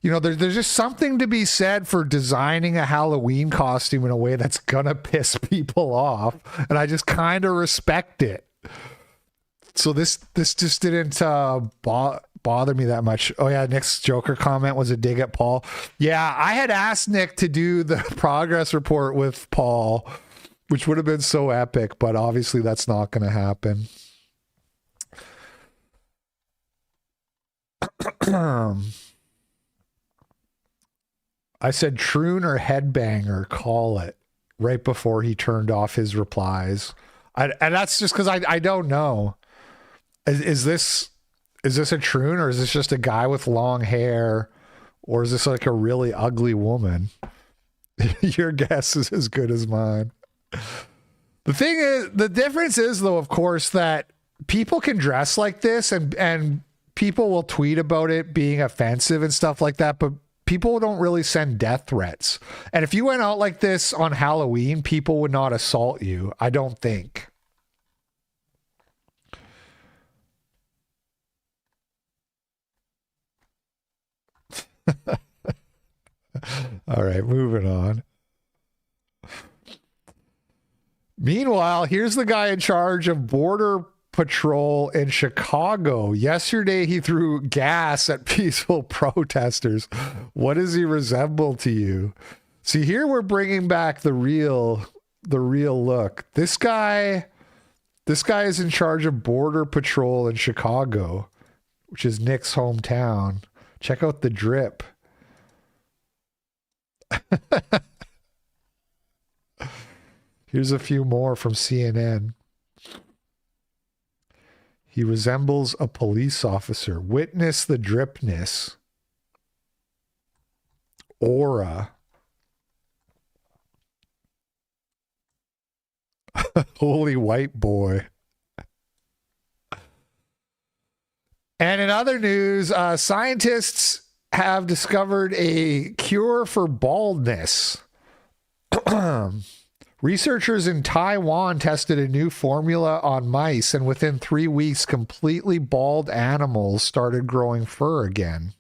you know, there's just something to be said for designing a Halloween costume in a way that's gonna piss people off, and I just kind of respect it. So this just didn't bother me that much. Oh yeah, Nick's Joker comment was a dig at Paul. Yeah, I had asked Nick to do the progress report with Paul, which would have been so epic, but obviously that's not going to happen. I said troon or headbanger, call it, right before he turned off his replies. And that's just because I don't know. Is this a troon, or is this just a guy with long hair, or is this like a really ugly woman? Your guess is as good as mine. The thing is, the difference is though, of course, that people can dress like this and people will tweet about it being offensive and stuff like that, but people don't really send death threats. And if you went out like this on Halloween, people would not assault you, I don't think. All right, moving on. Meanwhile, here's the guy in charge of Border Patrol in Chicago. Yesterday, he threw gas at peaceful protesters. What does he resemble to you? See, here we're bringing back the real look. This guy is in charge of Border Patrol in Chicago, which is Nick's hometown. Check out the drip. Here's a few more from CNN. He resembles a police officer. Witness the dripness. Aura. Holy white boy. And in other news, scientists have discovered a cure for baldness. Researchers in Taiwan tested a new formula on mice, and within 3 weeks, completely bald animals started growing fur again.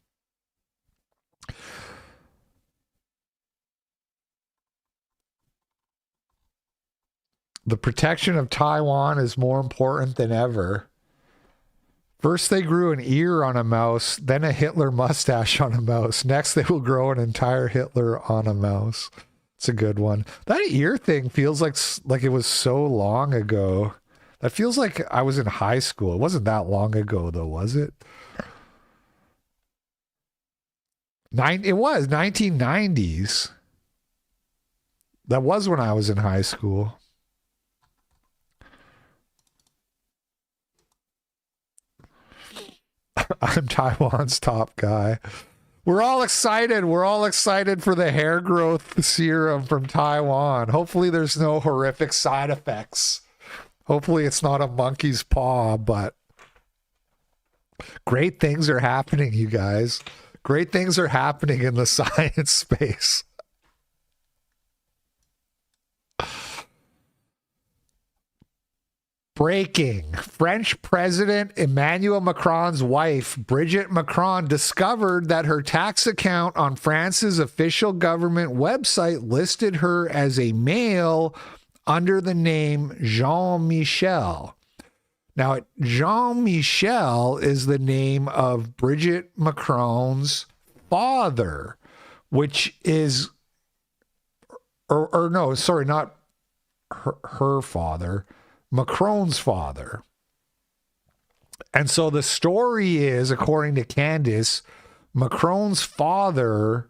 The protection of Taiwan is more important than ever. First, they grew an ear on a mouse, then a Hitler mustache on a mouse. Next, they will grow an entire Hitler on a mouse. It's a good one. That ear thing feels like it was so long ago. That feels like I was in high school. It wasn't that long ago, though, was it? It was 1990s. That was when I was in high school. I'm Taiwan's top guy. We're all excited. We're all excited for the hair growth serum from Taiwan. Hopefully there's no horrific side effects. Hopefully it's not a monkey's paw, but great things are happening, you guys. Great things are happening in the science space. Breaking. French President Emmanuel Macron's wife, Brigitte Macron, discovered that her tax account on France's official government website listed her as a male under the name Jean-Michel. Now, Jean-Michel is the name of Brigitte Macron's father, which is, or no, sorry, not her father. Macron's father. And so the story is, according to Candace, Macron's father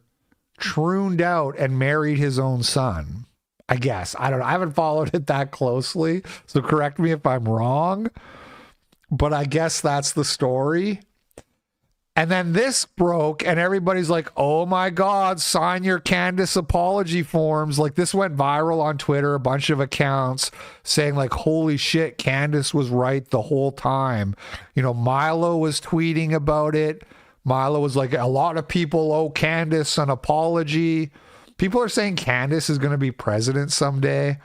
trooned out and married his own son. I guess. I don't know. I haven't followed it that closely, so correct me if I'm wrong. But I guess that's the story. And then this broke, and everybody's like, oh my God, sign your Candace apology forms. Like, this went viral on Twitter, a bunch of accounts saying, like, holy shit, Candace was right the whole time. You know, Milo was tweeting about it. Milo was like, a lot of people owe Candace an apology. People are saying Candace is going to be president someday.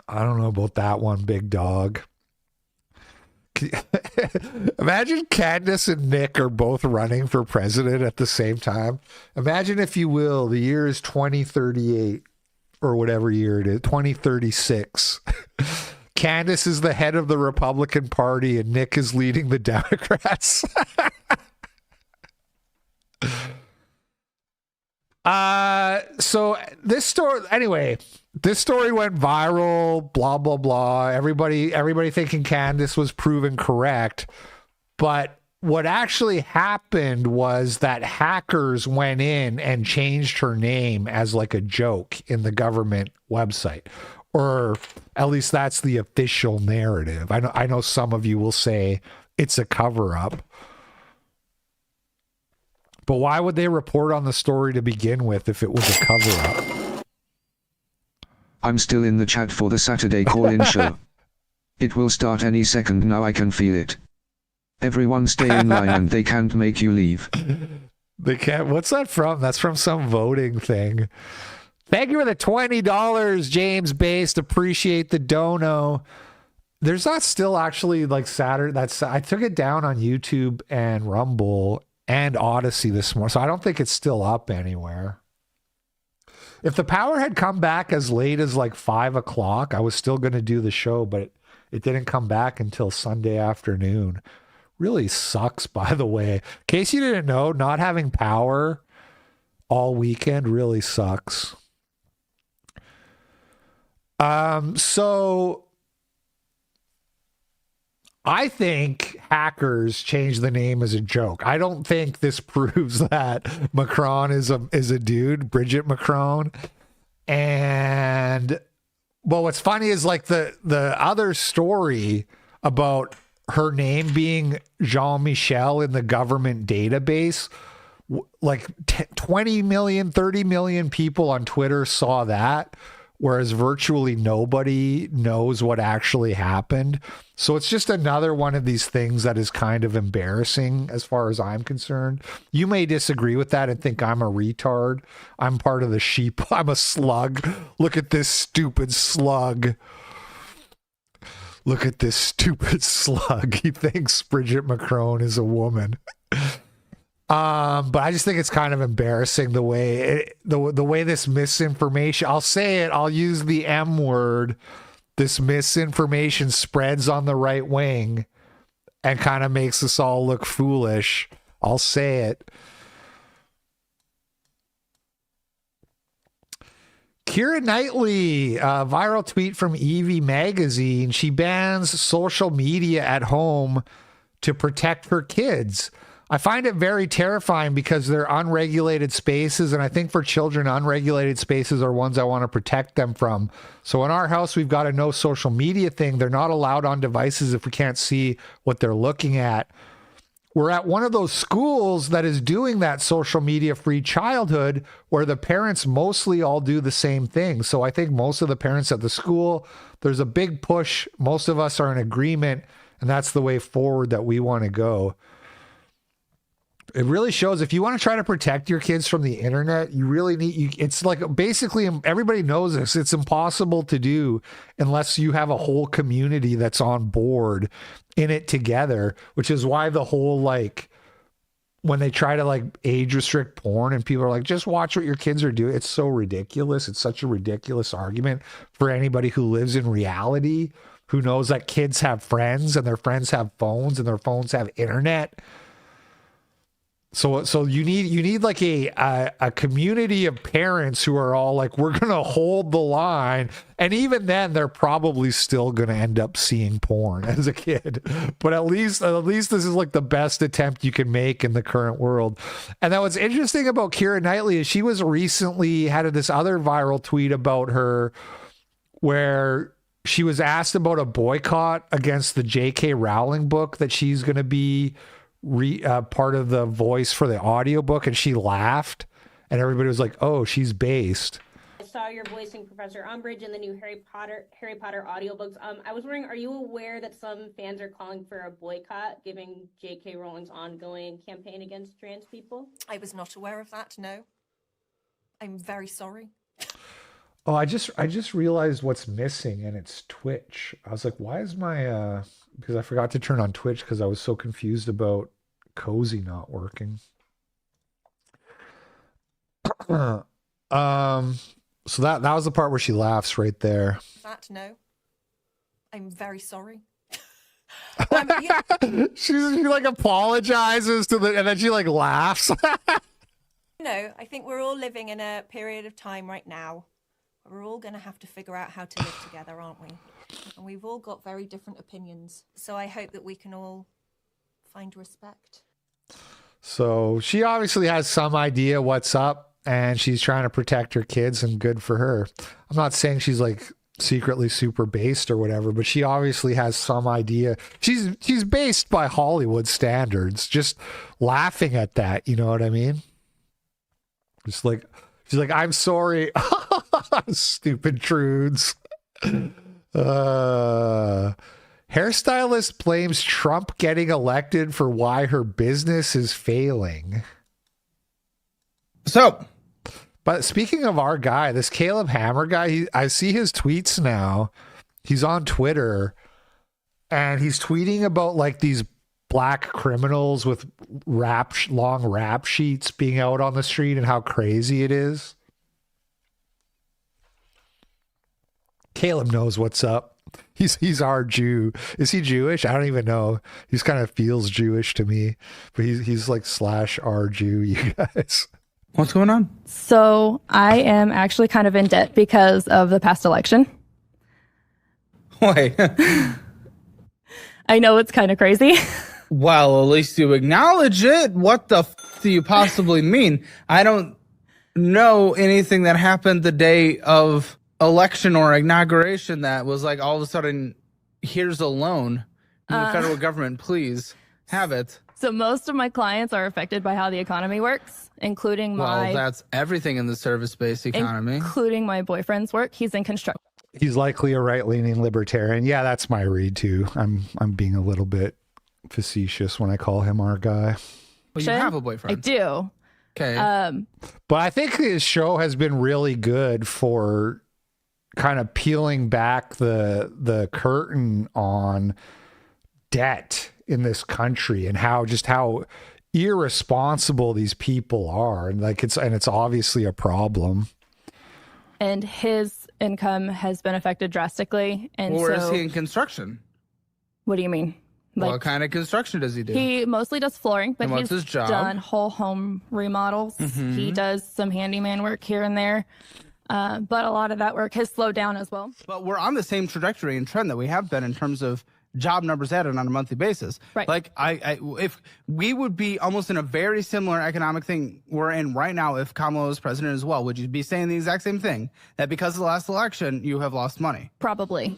I don't know about that one, big dog. Imagine Candace and Nick are both running for president at the same time. Imagine, if you will, the year is 2038 or whatever year it is, 2036. Candace is the head of the Republican Party and Nick is leading the Democrats. So this story, anyway, this story went viral, blah, blah, blah. Everybody thinking Candace was proven correct. But what actually happened was that hackers went in and changed her name as like a joke in the government website. Or at least that's the official narrative. I know some of you will say it's a cover-up. But why would they report on the story to begin with if it was a cover-up? I'm still in the chat for the Saturday call-in show. It will start any second now, I can feel it. Everyone stay in line and they can't make you leave. They can't? What's that from? That's from some voting thing. Thank you for the $20, James Based. Appreciate the dono. There's not still actually like Saturday. I took it down on YouTube and Rumble. and Odyssey this morning. So I don't think it's still up anywhere. If the power had come back as late as like 5 o'clock, I was still going to do the show, but it didn't come back until Sunday afternoon. Really sucks, by the way. In case you didn't know, not having power all weekend really sucks. So I think hackers changed the name as a joke. I don't think this proves that Macron is a dude, Bridget Macron. And well, what's funny is like the other story about her name being Jean-Michel in the government database, like 20 million, 30 million people on Twitter saw that, whereas virtually nobody knows what actually happened. So it's just another one of these things that is kind of embarrassing as far as I'm concerned. You may disagree with that and think I'm a retard. I'm part of the sheep. I'm a slug. Look at this stupid slug. Look at this stupid slug. He thinks Bridget Macron is a woman. But I just think it's kind of embarrassing the way the way this misinformation, I'll say it, I'll use the M word, this misinformation spreads on the right wing and kind of makes us all look foolish. I'll say it. Keira Knightley, a viral tweet from Evie magazine. She bans social media at home to protect her kids. I find it very terrifying because they're unregulated spaces, and I think for children, unregulated spaces are ones I want to protect them from. So in our house, we've got a no social media thing. They're not allowed on devices if we can't see what they're looking at. We're at one of those schools that is doing that social media free childhood where the parents mostly all do the same thing. So I think most of the parents at the school, there's a big push. Most of us are in agreement, and that's the way forward that we want to go. It really shows if you want to try to protect your kids from the internet, you really need, it's like basically everybody knows this. It's impossible to do unless you have a whole community that's on board in it together, which is why the whole, like, when they try to like age restrict porn and people are like, just watch what your kids are doing. It's so ridiculous. It's such a ridiculous argument for anybody who lives in reality, who knows that kids have friends and their friends have phones and their phones have internet. So you need like a community of parents who are all like, we're going to hold the line. And even then they're probably still going to end up seeing porn as a kid. But at least this is like the best attempt you can make in the current world. And then what's interesting about Keira Knightley is she was recently had this other viral tweet about her where she was asked about a boycott against the J.K. Rowling book that she's going to be part of the voice for the audiobook, and she laughed and everybody was like, oh, she's based. I saw you're voicing Professor Umbridge in the new Harry Potter audiobooks. I was wondering, are you aware that some fans are calling for a boycott given J.K. Rowling's ongoing campaign against trans people? I was not aware of that, no. I'm very sorry. Oh, I just realized what's missing, and it's Twitch. I was like, why is my because I forgot to turn on Twitch because I was so confused about Cozy not working. So that was the part where she laughs right there. That, no. I'm very sorry. She like apologizes to and then she like laughs. No, I think we're all living in a period of time right now. We're all going to have to figure out how to live together, aren't we? And we've all got very different opinions. So I hope that we can all find respect. So she obviously has some idea what's up, and she's trying to protect her kids, and good for her. I'm not saying she's like secretly super based or whatever, but she obviously has some idea. She's based by Hollywood standards, just laughing at that. You know what I mean? Just like, she's like, I'm sorry. Stupid Trudes. Hairstylist blames Trump getting elected for why her business is failing. So, but speaking of our guy, this Caleb Hammer guy, I see his tweets now. He's on Twitter and he's tweeting about like these black criminals with long rap sheets being out on the street and how crazy it is. Caleb knows what's up. He's our Jew. Is he Jewish? I don't even know. He's kind of feels Jewish to me, but he's like / our Jew, you guys. What's going on? So I am actually kind of in debt because of the past election. Wait. I know it's kind of crazy. Well, at least you acknowledge it. What the do you possibly mean? I don't know anything that happened the day of election or inauguration that was like all of a sudden, here's a loan from the federal government. Please have it. So most of my clients are affected by how the economy works, including Well, that's everything in the service-based economy. including my boyfriend's work. He's in construction. He's likely a right-leaning libertarian. Yeah, that's my read too. I'm being a little bit facetious when I call him our guy. Well, you have a boyfriend. I do. Okay. But I think his show has been really good for kind of peeling back the curtain on debt in this country and how irresponsible these people are, and it's obviously a problem. And his income has been affected drastically. And Or so, is he in construction? What do you mean? What kind of construction does he do? He mostly does flooring, but And what's he's his job? done whole home remodels. Mhm. He does some handyman work here and there. But a lot of that work has slowed down as well. But we're on the same trajectory and trend that we have been in terms of job numbers added on a monthly basis. Right. Like if we would be almost in a very similar economic thing we're in right now if Kamala was president as well, would you be saying the exact same thing? That because of the last election, you have lost money? Probably.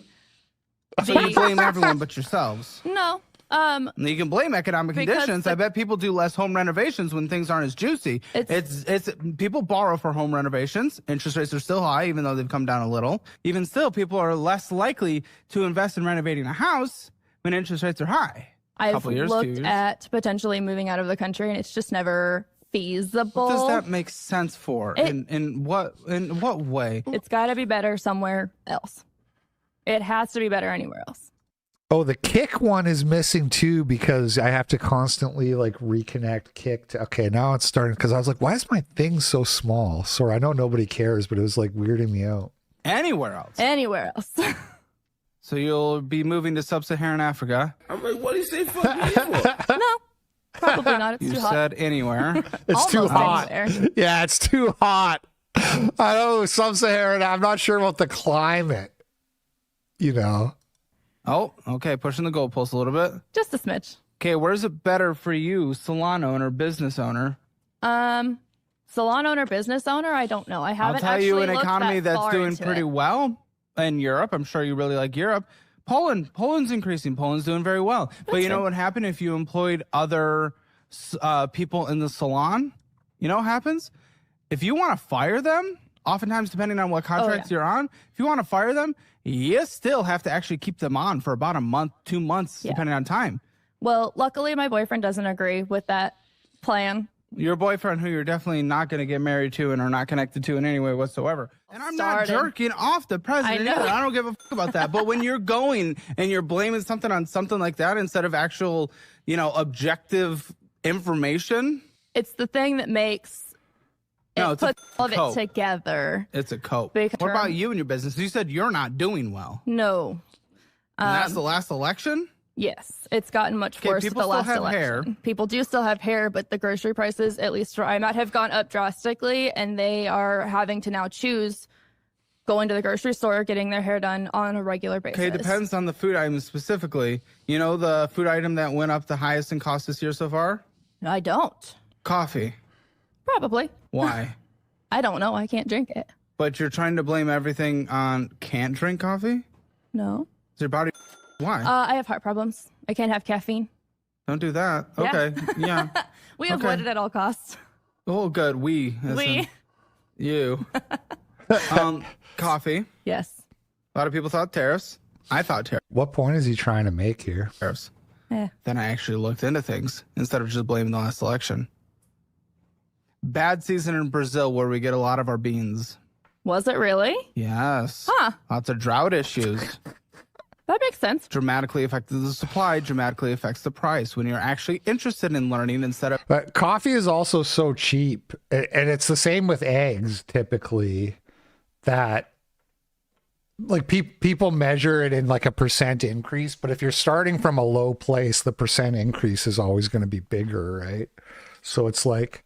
So you blame everyone but yourselves. No. And you can blame economic Because conditions. I bet people do less home renovations when things aren't as juicy. It's people borrow for home renovations. Interest rates are still high, even though they've come down a little. Even still, people are less likely to invest in renovating a house when interest rates are high. I've looked at potentially moving out of the country, and it's just never feasible. What does that make sense for? In what way? It's got to be better somewhere else. It has to be better anywhere else. Oh, the kick one is missing too because I have to constantly like reconnect kick to, okay, now it's starting because I was like, why is my thing so small? Sorry, I know nobody cares, but it was like weirding me out. Anywhere else? Anywhere else. So you'll be moving to sub-Saharan Africa? I'm like, what do you say fuck me for? No, probably not. It's You too hot. said anywhere. It's too Almost hot. anywhere. Yeah, it's too hot. I know sub-Saharan. I'm not sure about the climate. You know. Oh, okay. Pushing the goalpost a little bit. Just a smidge. Okay, where's it better for you, salon owner, business owner? Salon owner, business owner, I don't know. I I'll haven't tell actually you an looked economy that that's far doing into pretty it. well in Europe. I'm sure you really like Europe. Poland's increasing. Poland's doing very well. But you know what would happen if you employed other people in the salon? You know what happens? If you want to fire them, oftentimes depending on what contracts you're on, if you want to fire them, you still have to actually keep them on for about a month, 2 months, depending on time. Well, luckily my boyfriend doesn't agree with that plan. Your boyfriend, who you're definitely not going to get married to and are not connected to in any way whatsoever. And I'm not jerking off the president either. I don't give a fuck about that. But when you're going and you're blaming something on something like that instead of actual, objective information. It's the thing that makes it puts all of it together. It's a cope. Big What term. about you and your business? You said you're not doing well. No. And that's the last election? Yes, it's gotten much worse people the last still have election. hair. People do still have hair, but the grocery prices, at least where I'm at, have gone up drastically, and they are having to now choose going to the grocery store or getting their hair done on a regular basis. Okay, it depends on the food item specifically. You know the food item that went up the highest in cost this year so far? I don't. Coffee. Probably. Why? I don't know. I can't drink it. But you're trying to blame everything on can't drink coffee? No. Is your body... Why? I have heart problems. I can't have caffeine. Don't do that. Yeah. Okay, yeah. We avoid it at all costs. Oh, good. We. As in you. Coffee. Yes. A lot of people thought tariffs. I thought tariffs. What point is he trying to make here? Tariffs. Yeah. Then I actually looked into things instead of just blaming the last election. Bad season in Brazil where we get a lot of our beans. Was it really? Yes. Huh. Lots of drought issues. That makes sense. Dramatically affects the supply, dramatically affects the price when you're actually interested in learning instead of. But coffee is also so cheap, and it's the same with eggs typically, that like people measure it in like a percent increase, but if you're starting from a low place, the percent increase is always going to be bigger, right? So it's like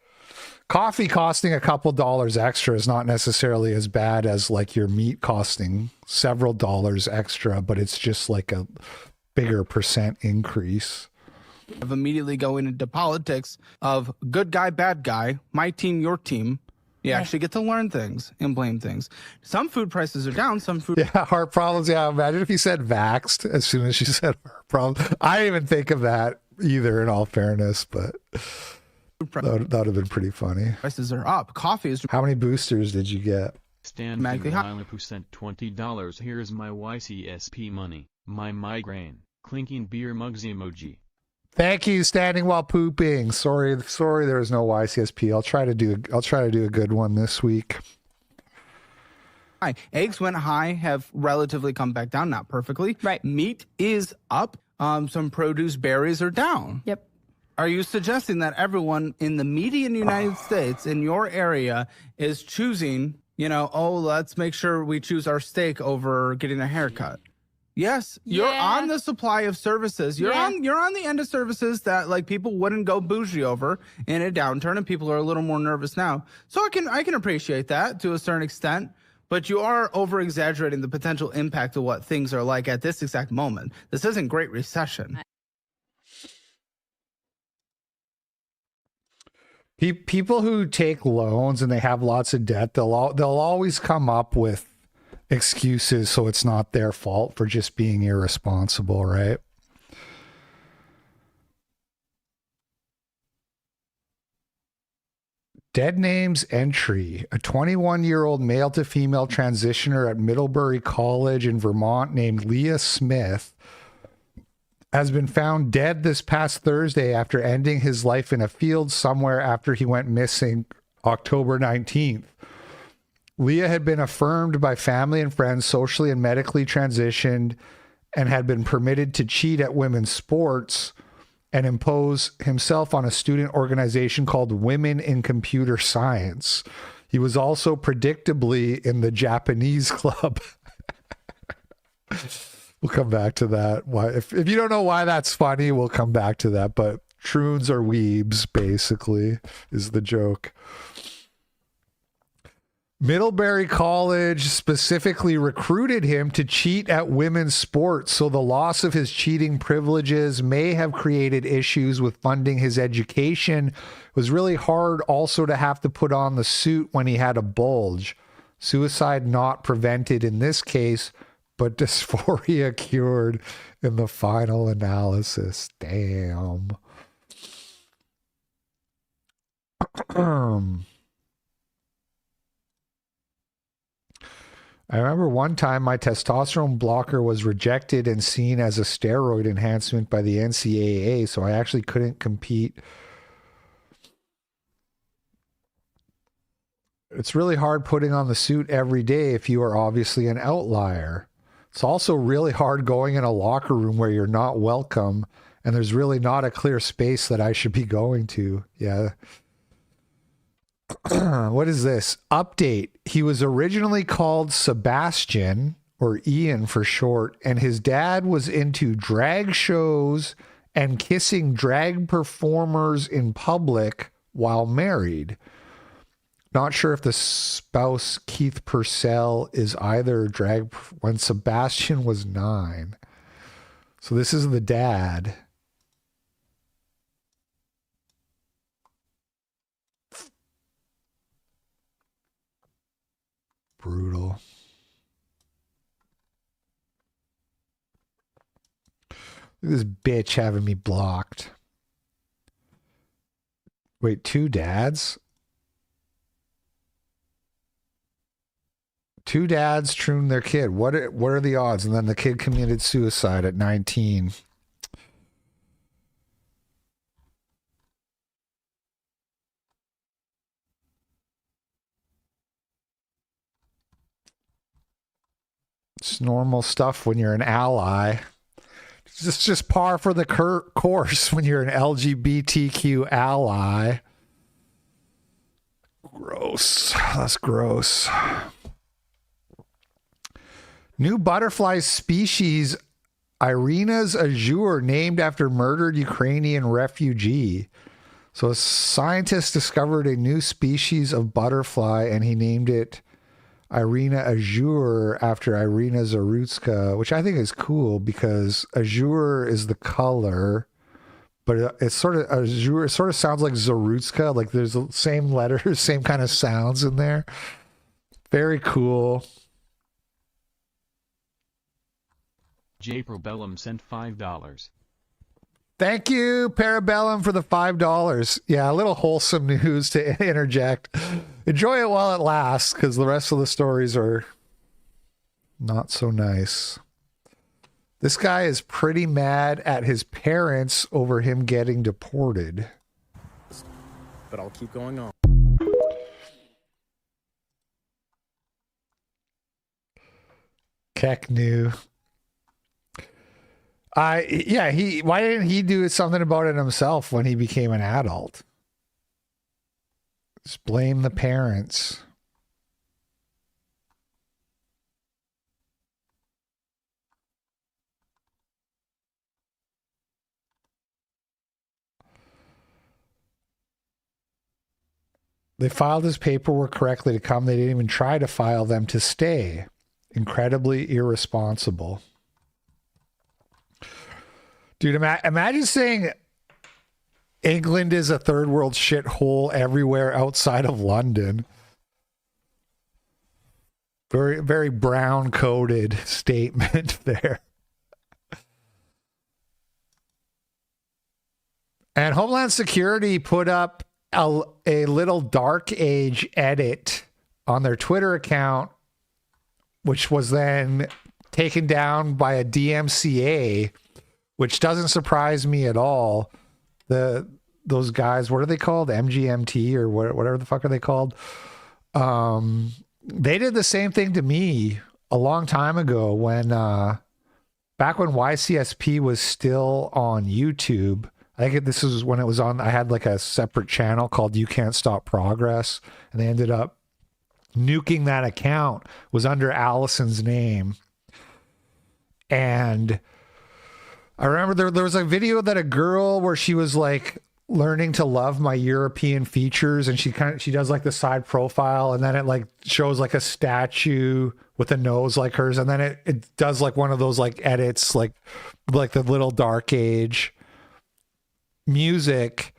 coffee costing a couple dollars extra is not necessarily as bad as like your meat costing several dollars extra, but it's just like a bigger percent increase. Of immediately going into politics of good guy, bad guy, my team, your team. You actually get to learn things and blame things. Some food prices are down. Some food. Yeah, heart problems. Yeah, imagine if you said vaxxed as soon as you said heart problems. I didn't even think of that either, in all fairness, but that would have been pretty funny. Prices are up. Coffee is. How many boosters did you get? Stan Who sent $20. Here's my YCSP money. My migraine. Clinking beer mugs emoji. Thank you, standing while pooping. Sorry, there was no YCSP. I'll try to do a good one this week. Eggs went high, have relatively come back down, not perfectly. Right. Meat is up. Some produce, berries are down. Yep. Are you suggesting that everyone in the median United States in your area is choosing, let's make sure we choose our steak over getting a haircut? Yes, you're on the supply of services. You're on the end of services that like people wouldn't go bougie over in a downturn, and people are a little more nervous now. So I can appreciate that to a certain extent, but you are over exaggerating the potential impact of what things are like at this exact moment. This isn't Great Recession. People who take loans and they have lots of debt, they'll always come up with excuses so it's not their fault for just being irresponsible, right? Dead names entry. A 21-year-old male to female transitioner at Middlebury College in Vermont named Leah Smith has been found dead this past Thursday after ending his life in a field somewhere after he went missing October 19th. Leah had been affirmed by family and friends, socially and medically transitioned, and had been permitted to cheat at women's sports and impose himself on a student organization called Women in Computer Science. He was also predictably in the Japanese club. We'll come back to that. Why, if you don't know why that's funny, we'll come back to that. But troons are weebs, basically, is the joke. Middlebury College specifically recruited him to cheat at women's sports, so the loss of his cheating privileges may have created issues with funding his education. It was really hard also to have to put on the suit when he had a bulge. Suicide not prevented in this case, but dysphoria cured in the final analysis. Damn. I remember one time my testosterone blocker was rejected and seen as a steroid enhancement by the NCAA, so I actually couldn't compete. It's really hard putting on the suit every day if you are obviously an outlier. It's also really hard going in a locker room where you're not welcome and there's really not a clear space that I should be going to. Yeah. What is this? Update. He was originally called Sebastian, or Ian for short, and his dad was into drag shows and kissing drag performers in public while married. Not sure if the spouse, Keith Purcell, is either drag when Sebastian was 9. So this is the dad. Brutal. Look at this bitch having me blocked. Wait, 2 dads? 2 dads trooned their kid. What are the odds? And then the kid committed suicide at 19. It's normal stuff when you're an ally. It's just par for the course when you're an LGBTQ ally. Gross. That's gross. New butterfly species, Irina's azure, named after murdered Ukrainian refugee. So a scientist discovered a new species of butterfly and he named it Irina azure after Irina Zarutska, which I think is cool because azure is the color, but it's sort of azure. It sort of sounds like Zarutska. Like there's the same letters, same kind of sounds in there. Very cool. J Probellum sent $5. Thank you, Parabellum, for the $5. Yeah, a little wholesome news to interject. Enjoy it while it lasts, because the rest of the stories are not so nice. This guy is pretty mad at his parents over him getting deported. But I'll keep going on. Keck knew. Why didn't he do something about it himself when he became an adult? Just blame the parents. They filed his paperwork correctly to come. They didn't even try to file them to stay. Incredibly irresponsible. Dude, imagine saying England is a third world shithole everywhere outside of London. Very, very brown coded statement there. And Homeland Security put up a little dark age edit on their Twitter account, which was then taken down by a DMCA, which doesn't surprise me at all. Those guys, what are they called? MGMT or whatever the fuck are they called? They did the same thing to me a long time ago when back when YCSP was still on YouTube. I think this is when it was on. I had like a separate channel called You Can't Stop Progress, and they ended up nuking that account. It was under Allison's name. And I remember there was a video that a girl where she was like learning to love my European features, and she does like the side profile, and then it like shows like a statue with a nose like hers, and then it does like one of those like edits like the little dark age music,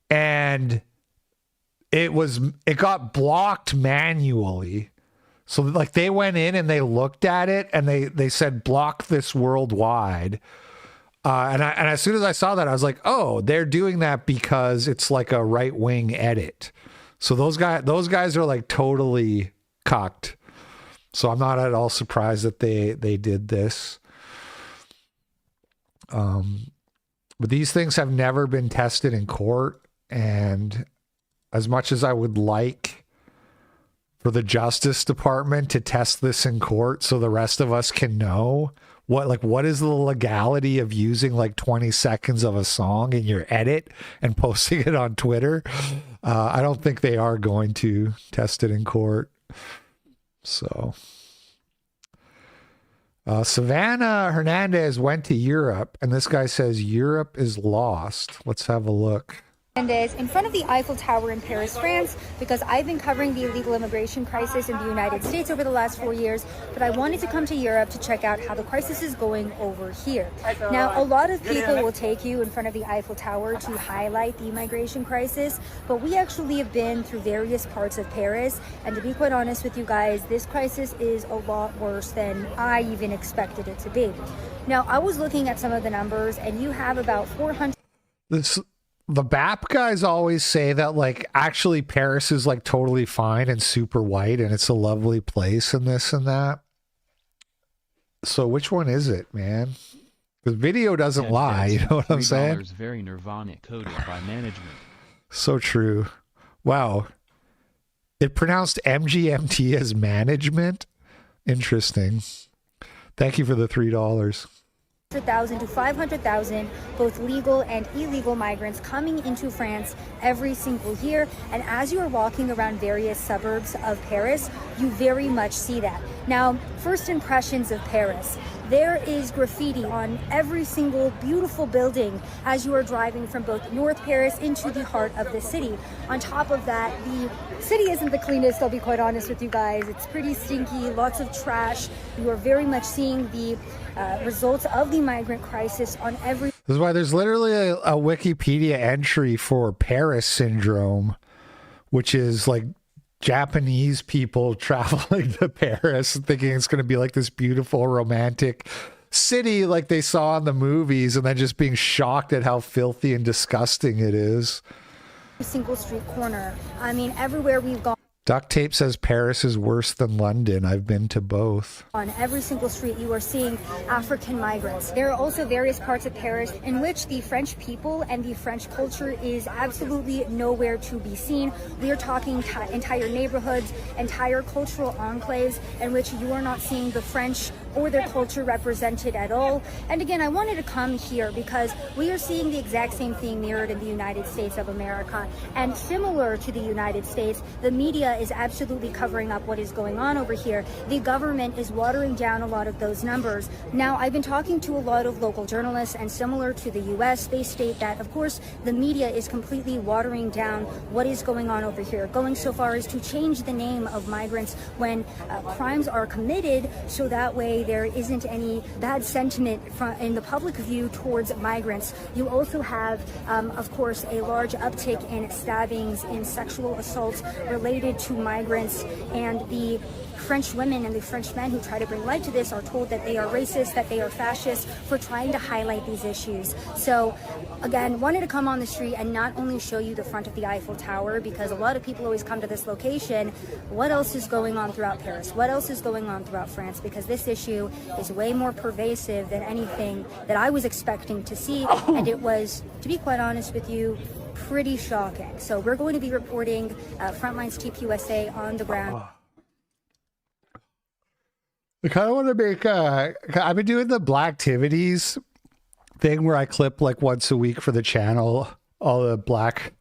and it got blocked manually. So like they went in and they looked at it and they said block this worldwide. And as soon as I saw that, I was like, oh, they're doing that because it's like a right-wing edit. So those guys are like totally cucked. So I'm not at all surprised that they did this. But these things have never been tested in court, and as much as I would like for the Justice Department to test this in court so the rest of us can know what is the legality of using like 20 seconds of a song in your edit and posting it on Twitter, I don't think they are going to test it in court. So Savannah Hernandez went to Europe, and this guy says Europe is lost. Let's have a look. In front of the Eiffel Tower in Paris, France, because I've been covering the illegal immigration crisis in the United States over the last 4 years, but I wanted to come to Europe to check out how the crisis is going over here. Now, a lot of people will take you in front of the Eiffel Tower to highlight the immigration crisis, but we actually have been through various parts of Paris, and to be quite honest with you guys, this crisis is a lot worse than I even expected it to be. Now, I was looking at some of the numbers, and you have about 400... The BAP guys always say that like actually Paris is like totally fine and super white and it's a lovely place and this and that. So which one is it, man? Because video doesn't lie, you know what I'm saying? Very Nirvana coded by management. So true. Wow. It pronounced MGMT as management. Interesting. Thank you for the $3. 100,000 to 500,000 both legal and illegal migrants coming into France every single year. And as you are walking around various suburbs of Paris, you very much see that. Now, first impressions of Paris. There is graffiti on every single beautiful building as you are driving from both North Paris into the heart of the city. On top of that, the city isn't the cleanest, I'll be quite honest with you guys. It's pretty stinky, lots of trash. You are very much seeing the results of the migrant crisis on every... This is why there's literally a Wikipedia entry for Paris syndrome, which is like Japanese people traveling to Paris thinking it's going to be like this beautiful romantic city like they saw in the movies, and then just being shocked at how filthy and disgusting it is. Single street corner. I mean, everywhere we've gone. Duct tape says Paris is worse than London. I've been to both. On every single street, you are seeing African migrants. There are also various parts of Paris in which the French people and the French culture is absolutely nowhere to be seen. We are talking entire neighborhoods, entire cultural enclaves in which you are not seeing the French or their culture represented at all. And again, I wanted to come here because we are seeing the exact same thing mirrored in the United States of America. And similar to the United States, the media is absolutely covering up what is going on over here. The government is watering down a lot of those numbers. Now, I've been talking to a lot of local journalists, and similar to the US, they state that, of course, the media is completely watering down what is going on over here, going so far as to change the name of migrants when crimes are committed, so that way there isn't any bad sentiment in the public view towards migrants. You also have, of course, a large uptick in stabbings, in sexual assaults related to migrants, and the French women and the French men who try to bring light to this are told that they are racist, that they are fascist for trying to highlight these issues. So again, wanted to come on the street and not only show you the front of the Eiffel Tower, because a lot of people always come to this location. What else is going on throughout Paris? What else is going on throughout France? Because this issue is way more pervasive than anything that I was expecting to see, and it was, to be quite honest with you, pretty shocking. So we're going to be reporting Frontlines TPUSA on the ground. I kind of want to make I've been doing the Blacktivities thing where I clip like once a week for the channel all the black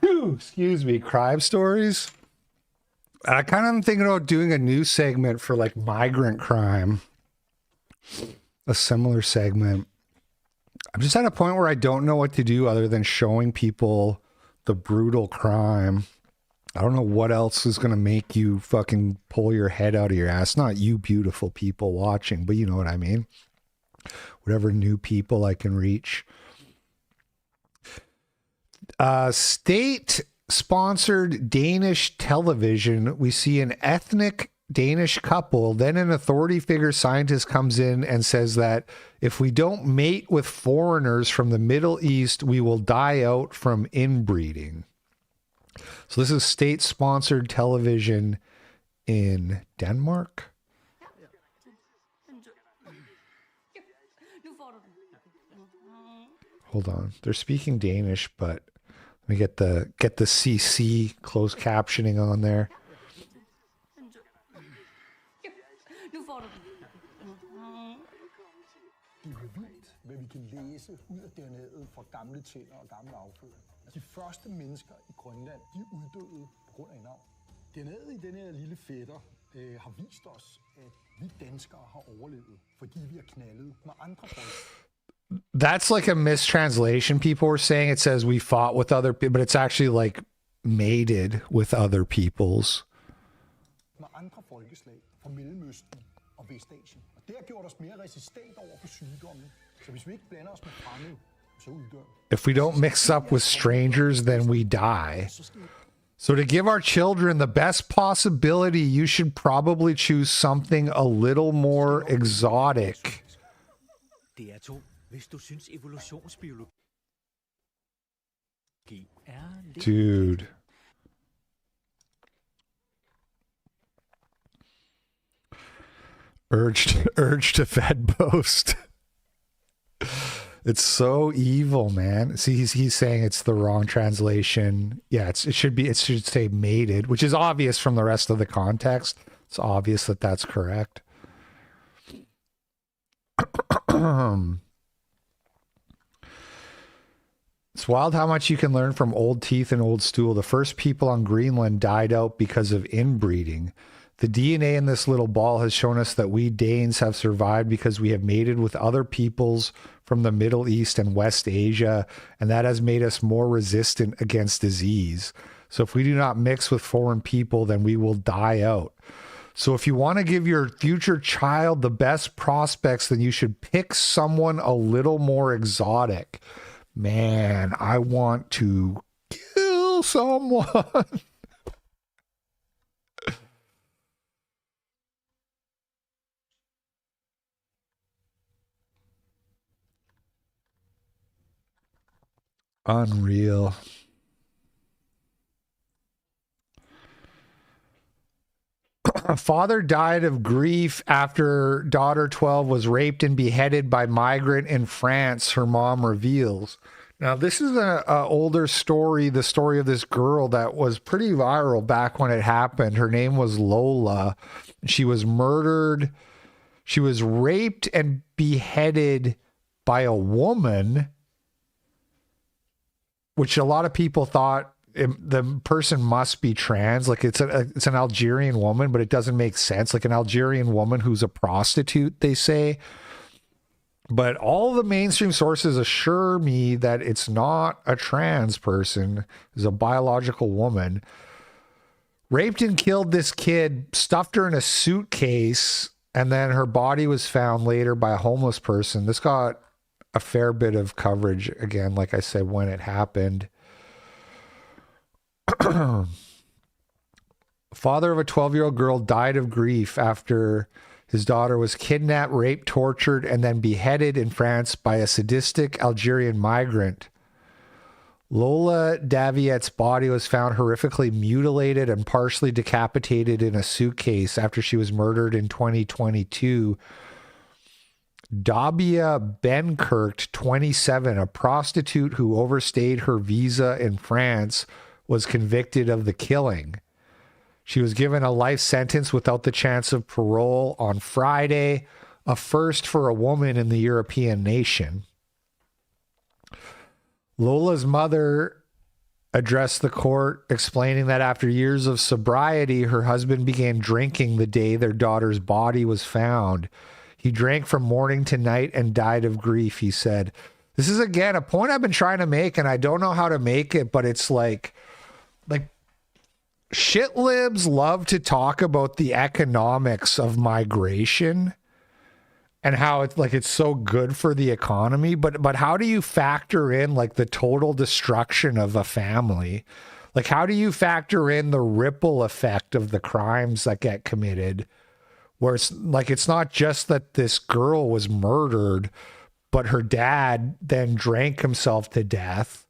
excuse me, crime stories. And I kind of am thinking about doing a new segment for like migrant crime, a similar segment. I'm just at a point where I don't know what to do other than showing people the brutal crime. I don't know what else is going to make you fucking pull your head out of your ass. Not you beautiful people watching, but you know what I mean. Whatever new people I can reach. State-sponsored Danish television. We see an ethnic Danish couple. Then an authority figure scientist comes in and says that if we don't mate with foreigners from the Middle East, we will die out from inbreeding. So this is state-sponsored television in Denmark. Hold on. They're speaking Danish, but let me get the CC closed captioning on there. Hvad vi kan læse ud af DNA'et fra gamle tænder og gamle afføring. De første mennesker i Grønland, de uddøde på grund af en arv. DNA'et i denne her lille fætter har vist os, at vi danskere har overlevet, fordi vi har knaldet med andre folk. That's like a mistranslation. People were saying it says we fought with other people, but it's actually like mated with other peoples. Med andre folkeslag fra Mellemøsten og Vestasien. Og det har gjort os mere resistent over for sygdomme. Så hvis vi ikke blander os med fremmede, så uddør vi. If we don't mix up with strangers, then we die. So to give our children the best possibility, you should probably choose something a little more exotic. Dude. Urge to Fed post. It's so evil, man. See, he's saying it's the wrong translation. Yeah, it should say mated, which is obvious from the rest of the context. It's obvious that that's correct. It's wild how much you can learn from old teeth and old stool. The first people on Greenland died out because of inbreeding. The DNA in this little ball has shown us that we Danes have survived because we have mated with other peoples from the Middle East and West Asia, and that has made us more resistant against disease. So if we do not mix with foreign people, then we will die out. So if you want to give your future child the best prospects, then you should pick someone a little more exotic. Man, I want to kill someone. Unreal. Father died of grief after daughter 12 was raped and beheaded by migrant in France, her mom reveals. Now, this is an older story, the story of this girl that was pretty viral back when it happened. Her name was Lola. She was murdered. She was raped and beheaded by a woman, which a lot of people thought the person must be trans. Like it's an Algerian woman, but it doesn't make sense. Like an Algerian woman who's a prostitute, they say. But all the mainstream sources assure me that it's not a trans person. It's a biological woman. Raped and killed this kid, stuffed her in a suitcase, and then her body was found later by a homeless person. This got a fair bit of coverage, again, like I said, when it happened. Father of a 12-year-old girl died of grief after his daughter was kidnapped, raped, tortured, and then beheaded in France by a sadistic Algerian migrant. Lola Daviette's body was found horrifically mutilated and partially decapitated in a suitcase after she was murdered in 2022. Dabia Benkirk, 27, a prostitute who overstayed her visa in France, was convicted of the killing. She was given a life sentence without the chance of parole on Friday, a first for a woman in the European nation. Lola's mother addressed the court, explaining that after years of sobriety, her husband began drinking the day their daughter's body was found. He drank from morning to night and died of grief, he said. This is, again, a point I've been trying to make, and I don't know how to make it, but it's like shit libs love to talk about the economics of migration and how it's so good for the economy, but how do you factor in like the total destruction of a family? Like, how do you factor in the ripple effect of the crimes that get committed, where it's like, it's not just that this girl was murdered, but her dad then drank himself to death.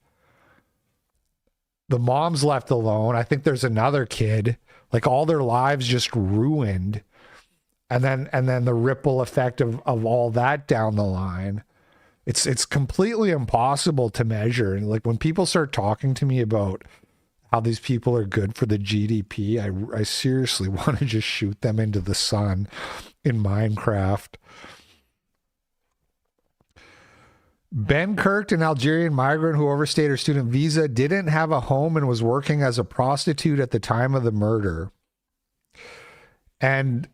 The mom's left alone. I think there's another kid, like all their lives just ruined. And then the ripple effect of all that down the line. It's completely impossible to measure. And like when people start talking to me about how these people are good for the GDP, I seriously want to just shoot them into the sun in Minecraft. Benkirk, an Algerian migrant who overstayed her student visa, didn't have a home and was working as a prostitute at the time of the murder. And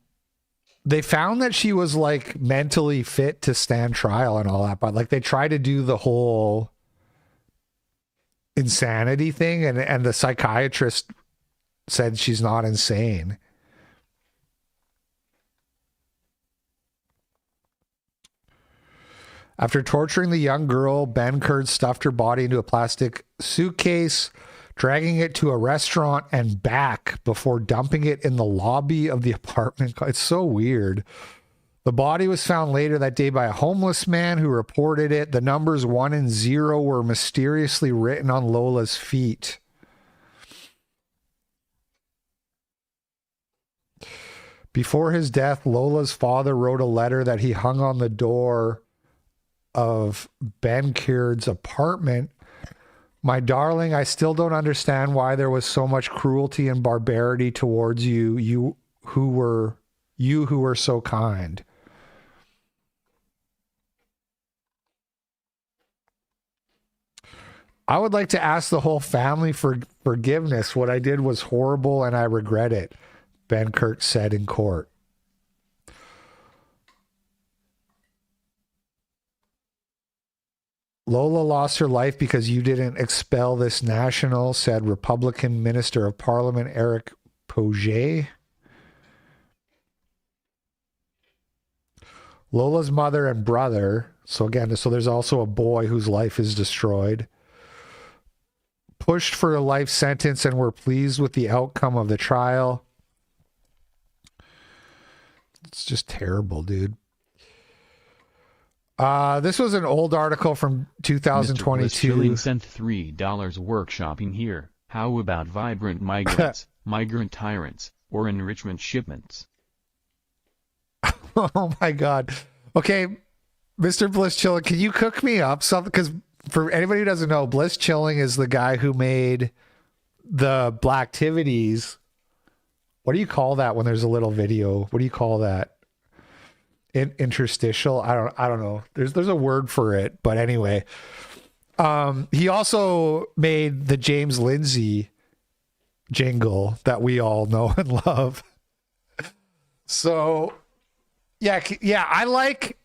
they found that she was like mentally fit to stand trial and all that, but like they tried to do the whole insanity thing, and the psychiatrist said she's not insane. After torturing the young girl, Benkirk stuffed her body into a plastic suitcase, dragging it to a restaurant and back before dumping it in the lobby of the apartment. It's so weird. The body was found later that day by a homeless man who reported it. The numbers 1 and 0 were mysteriously written on Lola's feet. Before his death, Lola's father wrote a letter that he hung on the door of Benkirk's apartment. My darling, I still don't understand why there was so much cruelty and barbarity towards you who were so kind. I would like to ask the whole family for forgiveness. What I did was horrible and I regret it, Ben Kirk said in court. Lola lost her life because you didn't expel this national, said Republican Minister of Parliament Eric Poget. Lola's mother and brother, so there's also a boy whose life is destroyed, pushed for a life sentence and were pleased with the outcome of the trial. It's just terrible, dude. This was an old article from 2022. Mr. Chilling sent $3 workshopping here. How about vibrant migrants, migrant tyrants, or enrichment shipments? Oh my God. Okay, Mr. Bliss Chilling, can you cook me up something? Because for anybody who doesn't know, Bliss Chilling is the guy who made the Blacktivities. What do you call that when there's a little video? What do you call that? Interstitial? I don't know. There's a word for it, but anyway. He also made the James Lindsay jingle that we all know and love. So yeah, I like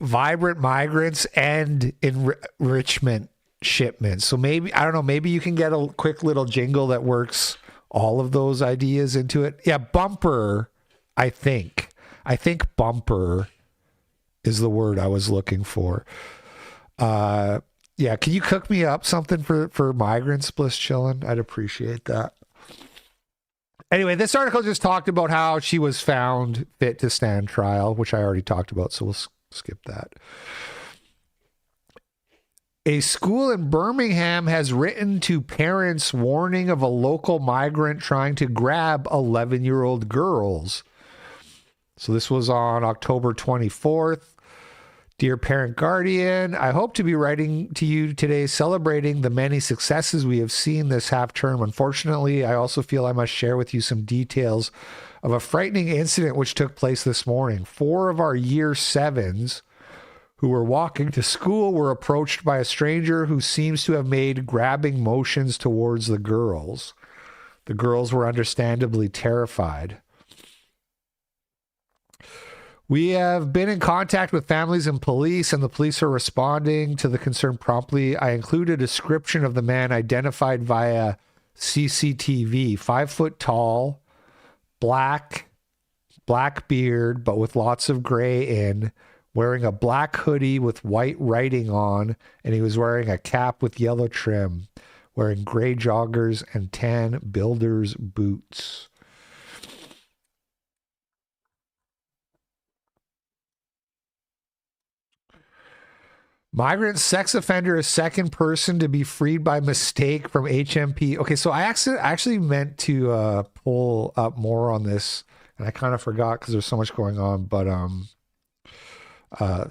vibrant migrants and enrichment shipments. So maybe, I don't know, maybe you can get a quick little jingle that works all of those ideas into it. Yeah, bumper, I think bumper is the word I was looking for. Yeah, can you cook me up something for migrants, Bliss Chillin'? I'd appreciate that. Anyway, this article just talked about how she was found fit to stand trial, which I already talked about, so we'll skip that. A school in Birmingham has written to parents warning of a local migrant trying to grab 11-year-old girls. So this was on October 24th. Dear parent guardian, I hope to be writing to you today celebrating the many successes we have seen this half term. Unfortunately, I also feel I must share with you some details of a frightening incident which took place this morning. 4 of our year 7s who were walking to school were approached by a stranger who seems to have made grabbing motions towards the girls. The girls were understandably terrified. We have been in contact with families and police, and the police are responding to the concern promptly. I include a description of the man identified via CCTV. 5 foot tall, black beard, but with lots of gray in, wearing a black hoodie with white writing on, and he was wearing a cap with yellow trim, wearing gray joggers and tan builder's boots. Migrant sex offender is second person to be freed by mistake from HMP. Okay, so I actually meant to pull up more on this, and I kind of forgot because there's so much going on. But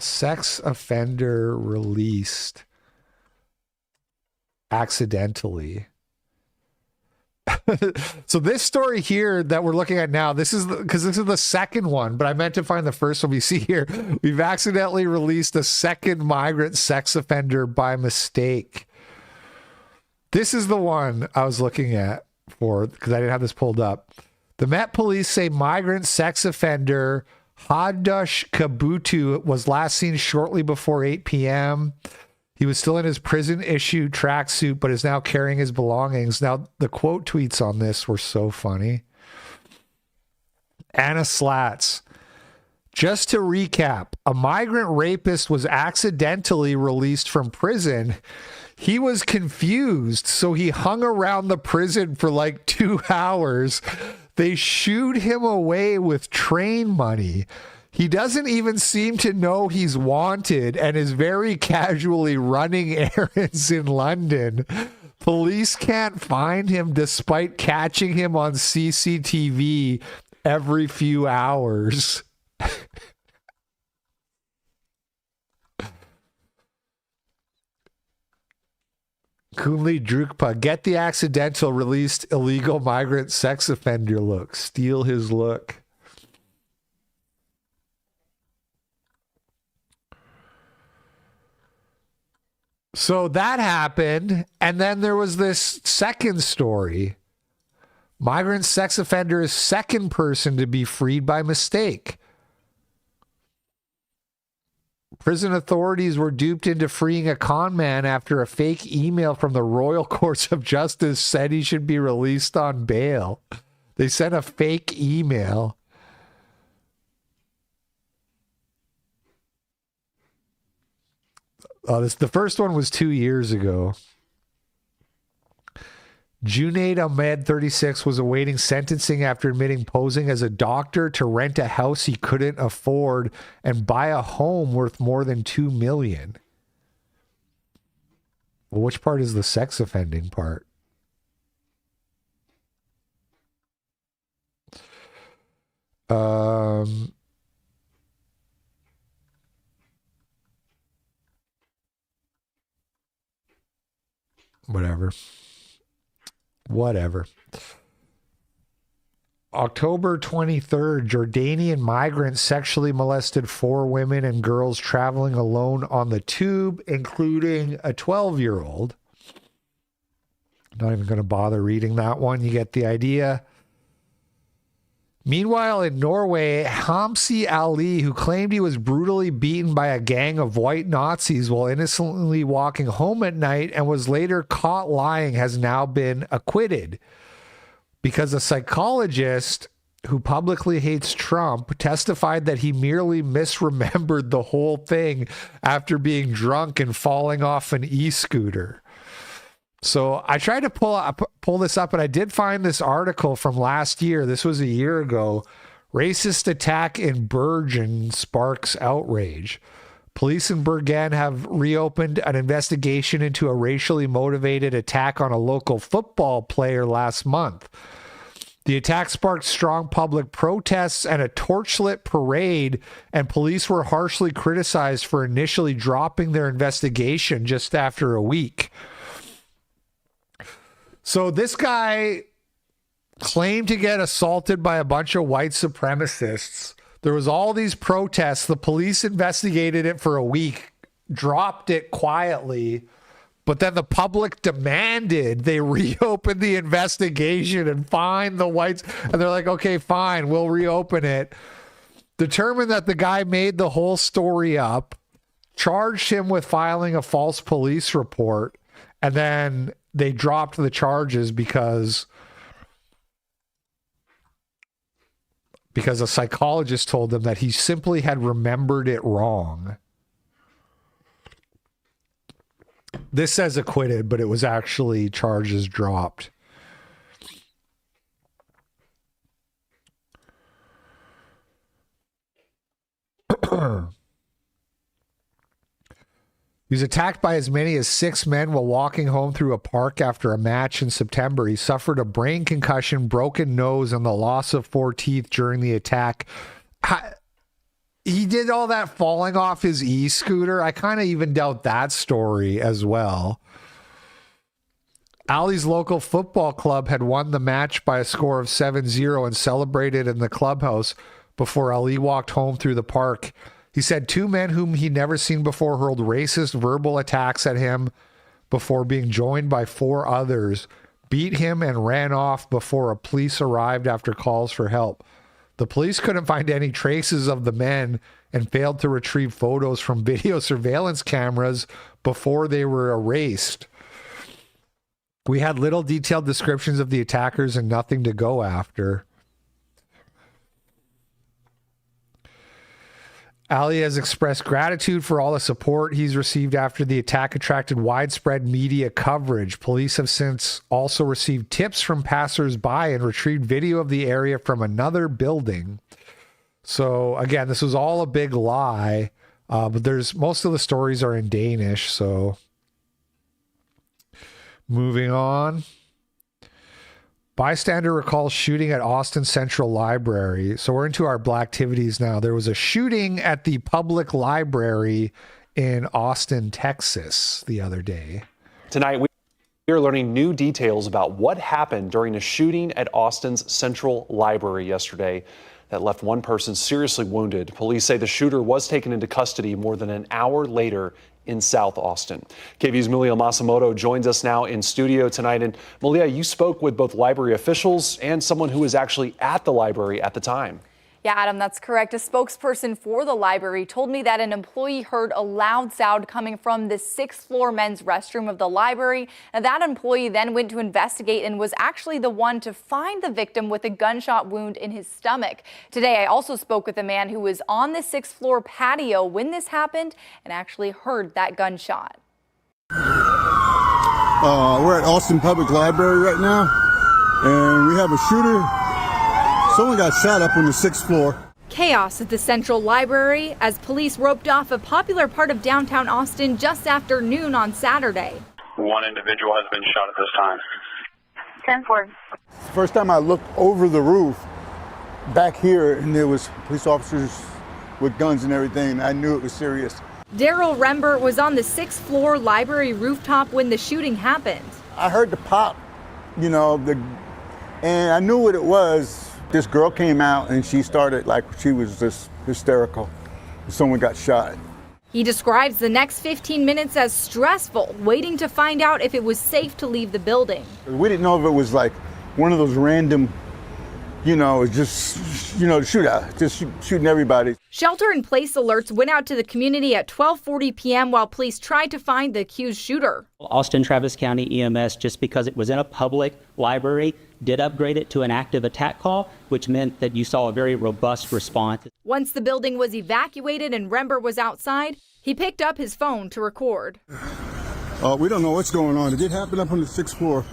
sex offender released accidentally. So this story here that we're looking at now, this is the second one, but I meant to find the first one. We see here, we've accidentally released a second migrant sex offender by mistake. This is the one I was looking at for, because I didn't have this pulled up. The Met Police say migrant sex offender Hadush Kabutu was last seen shortly before 8 p.m. He was still in his prison-issued tracksuit, but is now carrying his belongings. Now, the quote tweets on this were so funny. Anna Slats. Just to recap, a migrant rapist was accidentally released from prison. He was confused, so he hung around the prison for like 2 hours. They shooed him away with train money. He doesn't even seem to know he's wanted and is very casually running errands in London. Police can't find him despite catching him on CCTV every few hours. Kunli Drukpa, get the accidental released illegal migrant sex offender look. Steal his look. So that happened, and then there was this second story. Migrant sex offender is second person to be freed by mistake. Prison authorities were duped into freeing a con man after a fake email from the Royal Courts of Justice said he should be released on bail. They sent a fake email. The first one was 2 years ago. Junaid Ahmed, 36, was awaiting sentencing after admitting posing as a doctor to rent a house he couldn't afford and buy a home worth more than $2 million. Well, which part is the sex offending part? Whatever. October 23rd, Jordanian migrants sexually molested 4 women and girls traveling alone on the tube, including a 12-year-old. Not even going to bother reading that one. You get the idea. Meanwhile, in Norway, Hamsi Ali, who claimed he was brutally beaten by a gang of white Nazis while innocently walking home at night and was later caught lying, has now been acquitted because a psychologist who publicly hates Trump testified that he merely misremembered the whole thing after being drunk and falling off an e-scooter. So I tried to pull this up, and I did find this article from last year. This was a year ago. Racist attack in Bergen sparks outrage. Police in Bergen have reopened an investigation into a racially motivated attack on a local football player last month. The attack sparked strong public protests and a torchlit parade, and police were harshly criticized for initially dropping their investigation just after a week. So this guy claimed to get assaulted by a bunch of white supremacists. There was all these protests. The police investigated it for a week, dropped it quietly, but then the public demanded they reopen the investigation and find the whites. And they're like, okay, fine, we'll reopen it. Determined that the guy made the whole story up, charged him with filing a false police report, and then they dropped the charges because a psychologist told them that he simply had remembered it wrong. This says acquitted, but it was actually charges dropped. He was attacked by as many as 6 men while walking home through a park after a match in September. He suffered a brain concussion, broken nose, and the loss of 4 teeth during the attack. He did all that falling off his e-scooter. I kind of even doubt that story as well. Ali's local football club had won the match by a score of 7-0 and celebrated in the clubhouse before Ali walked home through the park. He said 2 men whom he'd never seen before hurled racist verbal attacks at him before being joined by 4 others, beat him and ran off before police arrived after calls for help. The police couldn't find any traces of the men and failed to retrieve photos from video surveillance cameras before they were erased. We had little detailed descriptions of the attackers and nothing to go after. Ali has expressed gratitude for all the support he's received after the attack attracted widespread media coverage. Police have since also received tips from passers-by and retrieved video of the area from another building. So again, this was all a big lie, but most of the stories are in Danish. So moving on. Bystander recalls shooting at Austin Central Library. So we're into our black activities now. There was a shooting at the public library in Austin, Texas the other day. Tonight, We are learning new details about what happened during a shooting at Austin's Central Library yesterday that left one person seriously wounded. Police say the shooter was taken into custody more than an hour later in South Austin. KV's Malia Masamoto joins us now in studio tonight. And Malia, you spoke with both library officials and someone who was actually at the library at the time. Yeah, Adam, that's correct. A spokesperson for the library told me that an employee heard a loud sound coming from the 6th floor men's restroom of the library. And that employee then went to investigate and was actually the one to find the victim with a gunshot wound in his stomach. Today, I also spoke with a man who was on the 6th floor patio when this happened and actually heard that gunshot. We're at Austin Public Library right now, and we have a shooter. Someone got shot up on the 6th floor. Chaos at the Central Library as police roped off a popular part of downtown Austin just after noon on Saturday. One individual has been shot at this time. 10-4. First time I looked over the roof back here, and there was police officers with guns and everything, and I knew it was serious. Daryl Rember was on the 6th floor library rooftop when the shooting happened. I heard the pop, and I knew what it was. This girl came out and she started like she was just hysterical. Someone got shot. He describes the next 15 minutes as stressful, waiting to find out if it was safe to leave the building. We didn't know if it was like one of those random, just, shootout, just shooting everybody. Shelter-in-place alerts went out to the community at 12:40 p.m. while police tried to find the accused shooter. Austin Travis County EMS, just because it was in a public library, did upgrade it to an active attack call, which meant that you saw a very robust response. Once the building was evacuated and Rember was outside, he picked up his phone to record. We don't know what's going on. It did happen up on the 6th floor.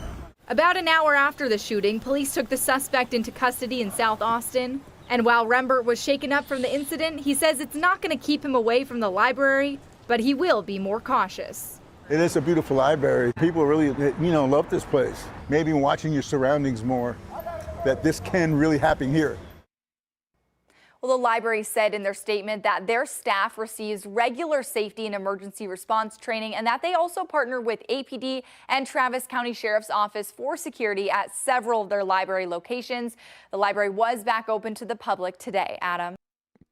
About an hour after the shooting, police took the suspect into custody in South Austin. And while Rember was shaken up from the incident, he says it's not going to keep him away from the library, but he will be more cautious. It is a beautiful library. People really, love this place. Maybe watching your surroundings more, that this can really happen here. Well, the library said in their statement that their staff receives regular safety and emergency response training and that they also partner with APD and Travis County Sheriff's Office for security at several of their library locations. The library was back open to the public today. Adam.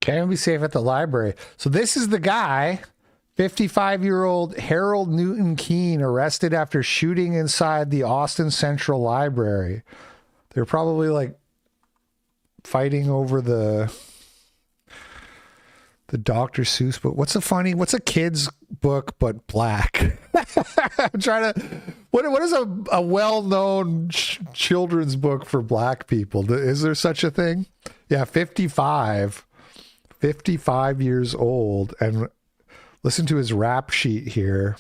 Can't be safe at the library. So this is the guy, 55-year-old Harold Newton Keene, arrested after shooting inside the Austin Central Library. They're probably like fighting over the Dr. Seuss book. What's a kid's book but black? I'm trying to, what is a well-known children's book for black people? Is there such a thing? Yeah, 55 years old. And listen to his rap sheet here.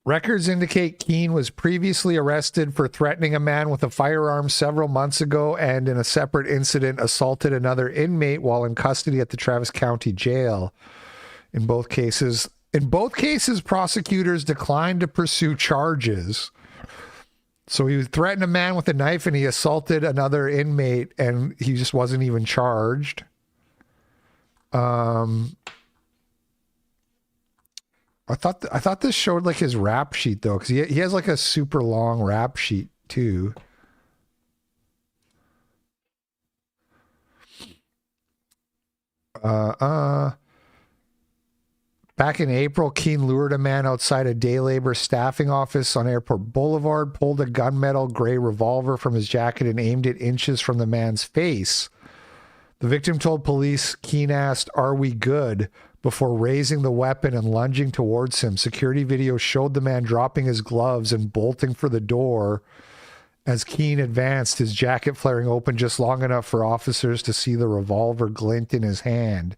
Records indicate Keene was previously arrested for threatening a man with a firearm several months ago and in a separate incident assaulted another inmate while in custody at the Travis County Jail. In both cases, prosecutors declined to pursue charges. So he threatened a man with a knife and he assaulted another inmate and he just wasn't even charged. I thought this showed like his rap sheet though, because he has like a super long rap sheet too. Back in April, Keene lured a man outside a day labor staffing office on Airport Boulevard, pulled a gunmetal gray revolver from his jacket and aimed it inches from the man's face. The victim told police Keene asked, "Are we good?" before raising the weapon and lunging towards him. Security video showed the man dropping his gloves and bolting for the door as Keene advanced, his jacket flaring open just long enough for officers to see the revolver glint in his hand.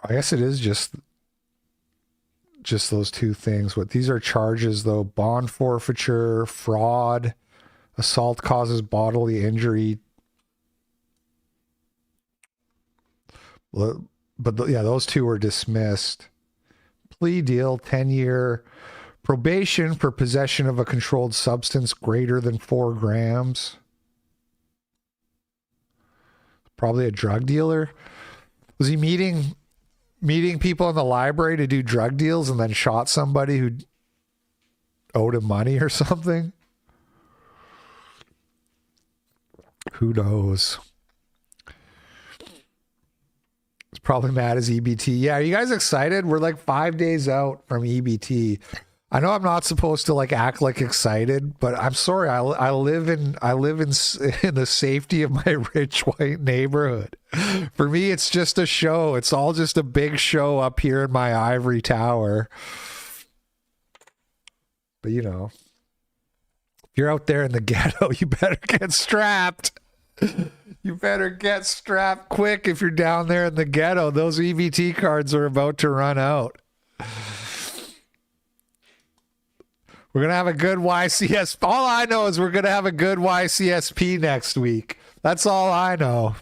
I guess it is just those two things. What these are charges though: bond forfeiture, fraud, assault causes bodily injury. But yeah, those two were dismissed. Plea deal, 10-year Probation for possession of a controlled substance greater than 4 grams. Probably a drug dealer. Was he meeting people in the library to do drug deals and then shot somebody who owed him money or something? Who knows? He's probably mad as EBT. Yeah, are you guys excited? We're like 5 days out from EBT. I know I'm not supposed to like act like excited, but I'm sorry. I live in the safety of my rich white neighborhood. For me, it's just a show. It's all just a big show up here in my ivory tower. But you know, if you're out there in the ghetto, you better get strapped. You better get strapped quick if you're down there in the ghetto. Those EBT cards are about to run out. We're going to have a good YCS. All I know is we're going to have a good YCSP next week. That's all I know.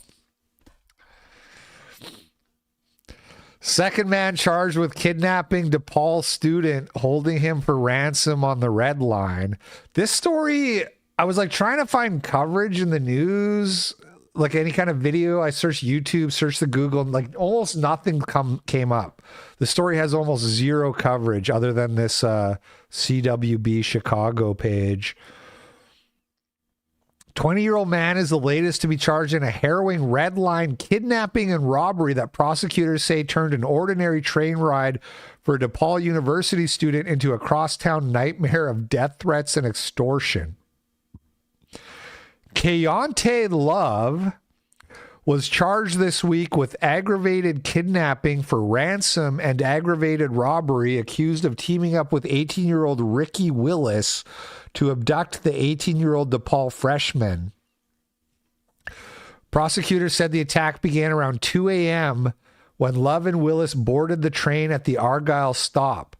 Second man charged with kidnapping DePaul student, holding him for ransom on the red line. This story, I was like trying to find coverage in the news, like any kind of video. I searched YouTube, searched the Google, and like almost nothing came up. The story has almost zero coverage other than this CWB Chicago page. 20-year-old man is the latest to be charged in a harrowing red line kidnapping and robbery that prosecutors say turned an ordinary train ride for a DePaul University student into a crosstown nightmare of death threats and extortion. Keontae Love was charged this week with aggravated kidnapping for ransom and aggravated robbery, accused of teaming up with 18-year-old Ricky Willis to abduct the 18-year-old DePaul freshman. Prosecutors said the attack began around 2 a.m. when Love and Willis boarded the train at the Argyle stop.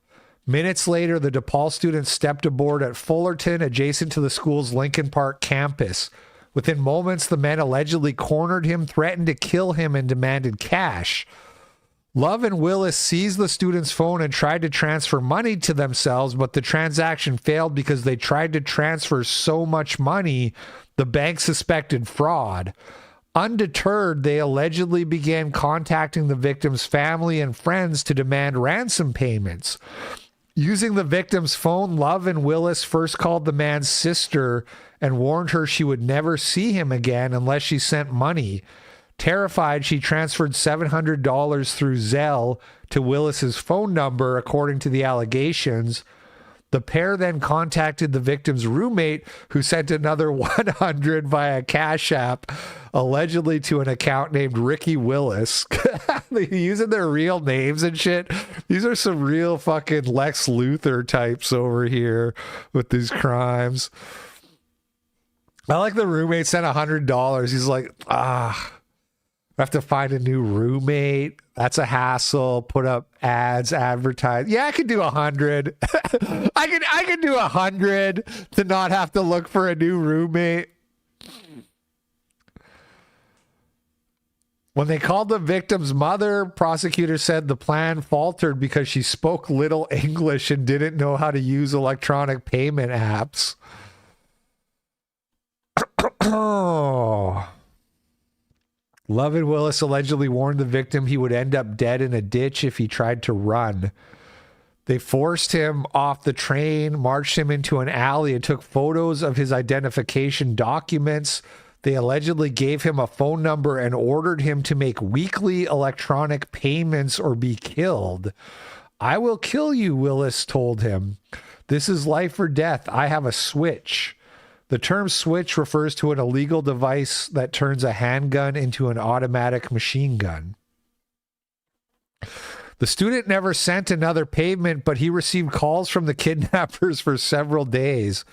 Minutes later, the DePaul students stepped aboard at Fullerton, adjacent to the school's Lincoln Park campus. Within moments, the men allegedly cornered him, threatened to kill him, and demanded cash. Love and Willis seized the student's phone and tried to transfer money to themselves, but the transaction failed because they tried to transfer so much money, the bank suspected fraud. Undeterred, they allegedly began contacting the victim's family and friends to demand ransom payments. Using the victim's phone, Love and Willis first called the man's sister and warned her she would never see him again unless she sent money. Terrified, she transferred $700 through Zelle to Willis's phone number, according to the allegations. The pair then contacted the victim's roommate, who sent another $100 via Cash App, allegedly to an account named Ricky Willis. They're using their real names and shit. These are some real fucking Lex Luthor types over here with these crimes. I like the roommate sent $100. He's like, I have to find a new roommate. That's a hassle. Put up ads, advertise. Yeah, I could do 100. I could do 100 to not have to look for a new roommate. When they called the victim's mother, prosecutors said the plan faltered because she spoke little English and didn't know how to use electronic payment apps. Love and Willis allegedly warned the victim he would end up dead in a ditch if he tried to run. They forced him off the train, marched him into an alley, and took photos of his identification documents. They allegedly gave him a phone number and ordered him to make weekly electronic payments or be killed. "I will kill you," Willis told him. "This is life or death. I have a switch." The term switch refers to an illegal device that turns a handgun into an automatic machine gun. The student never sent another payment, but he received calls from the kidnappers for several days.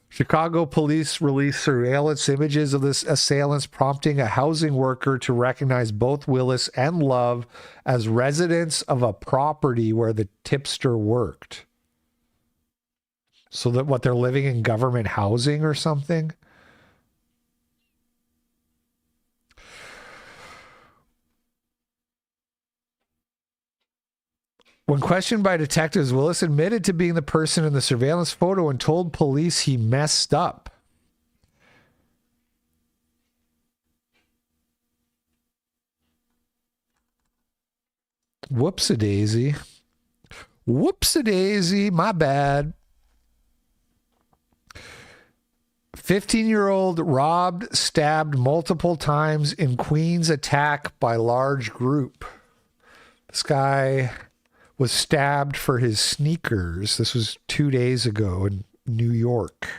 Chicago police released surveillance images of this assailants, prompting a housing worker to recognize both Willis and Love as residents of a property where the tipster worked. So that what, they're living in government housing or something? When questioned by detectives, Willis admitted to being the person in the surveillance photo and told police he messed up. Whoops-a-daisy. Whoops-a-daisy. My bad. 15-year-old robbed, stabbed multiple times in Queens attack by large group. This guy was stabbed for his sneakers. This was 2 days ago in New York.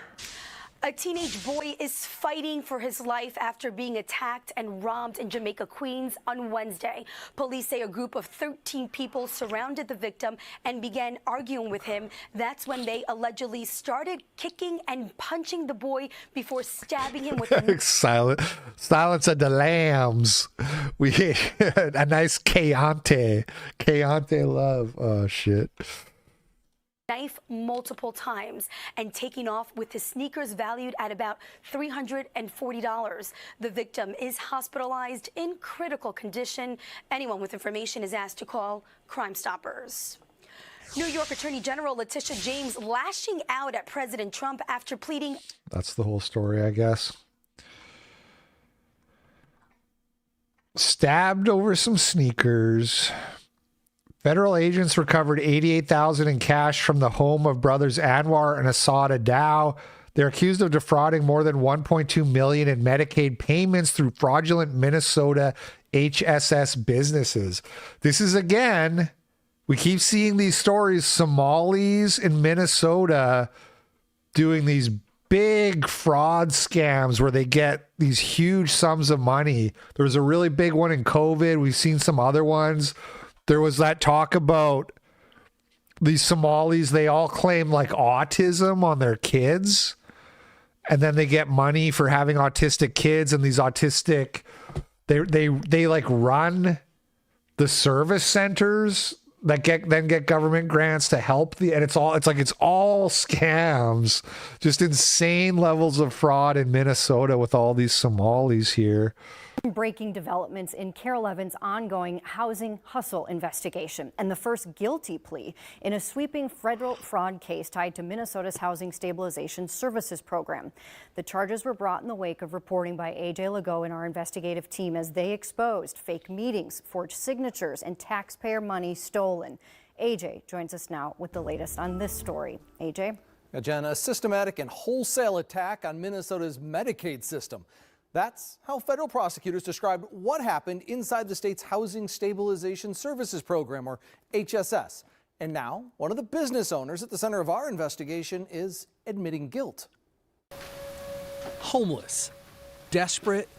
A teenage boy is fighting for his life after being attacked and robbed in Jamaica, Queens on Wednesday. Police say a group of 13 people surrounded the victim and began arguing with him. That's when they allegedly started kicking and punching the boy before stabbing him with a Silence of the Lambs. We a nice Keontae love. Oh shit. knife multiple times and taking off with his sneakers valued at about $340. The victim is hospitalized in critical condition. Anyone with information is asked to call Crime Stoppers. New York Attorney General Letitia James lashing out at President Trump after pleading. That's the whole story, I guess. Stabbed over some sneakers. Federal agents recovered $88,000 in cash from the home of brothers Anwar and Asada Dow. They're accused of defrauding more than $1.2 million in Medicaid payments through fraudulent Minnesota HSS businesses. This is, again, we keep seeing these stories, Somalis in Minnesota doing these big fraud scams where they get these huge sums of money. There was a really big one in COVID. We've seen some other ones. There was that talk about these Somalis, they all claim like autism on their kids. And then they get money for having autistic kids, and these autistic, they like run the service centers that get government grants to help and it's all scams, just insane levels of fraud in Minnesota with all these Somalis here. Breaking developments in Carol Evans' ongoing housing hustle investigation and the first guilty plea in a sweeping federal fraud case tied to Minnesota's Housing Stabilization Services Program. The charges were brought in the wake of reporting by AJ Legault and our investigative team as they exposed fake meetings, forged signatures, and taxpayer money stolen. AJ joins us now with the latest on this story. AJ? Now, Jen, a systematic and wholesale attack on Minnesota's Medicaid system. That's how federal prosecutors described what happened inside the state's Housing Stabilization Services Program, or HSS. And now, one of the business owners at the center of our investigation is admitting guilt. Homeless, desperate,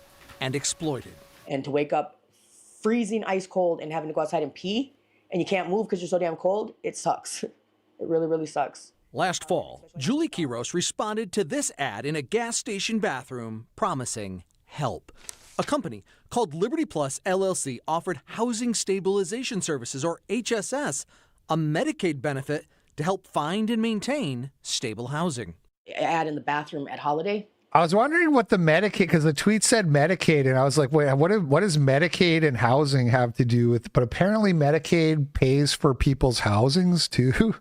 and exploited. And to wake up freezing ice cold and having to go outside and pee, and you can't move because you're so damn cold, it sucks. It really, really sucks. Last fall, Julie Quiros responded to this ad in a gas station bathroom promising help. A company called Liberty Plus LLC offered Housing Stabilization Services, or HSS, a Medicaid benefit to help find and maintain stable housing. Ad in the bathroom at Holiday. I was wondering what the Medicaid, because the tweet said Medicaid, and I was like, wait, what does Medicaid and housing have to do with? But apparently Medicaid pays for people's housings too.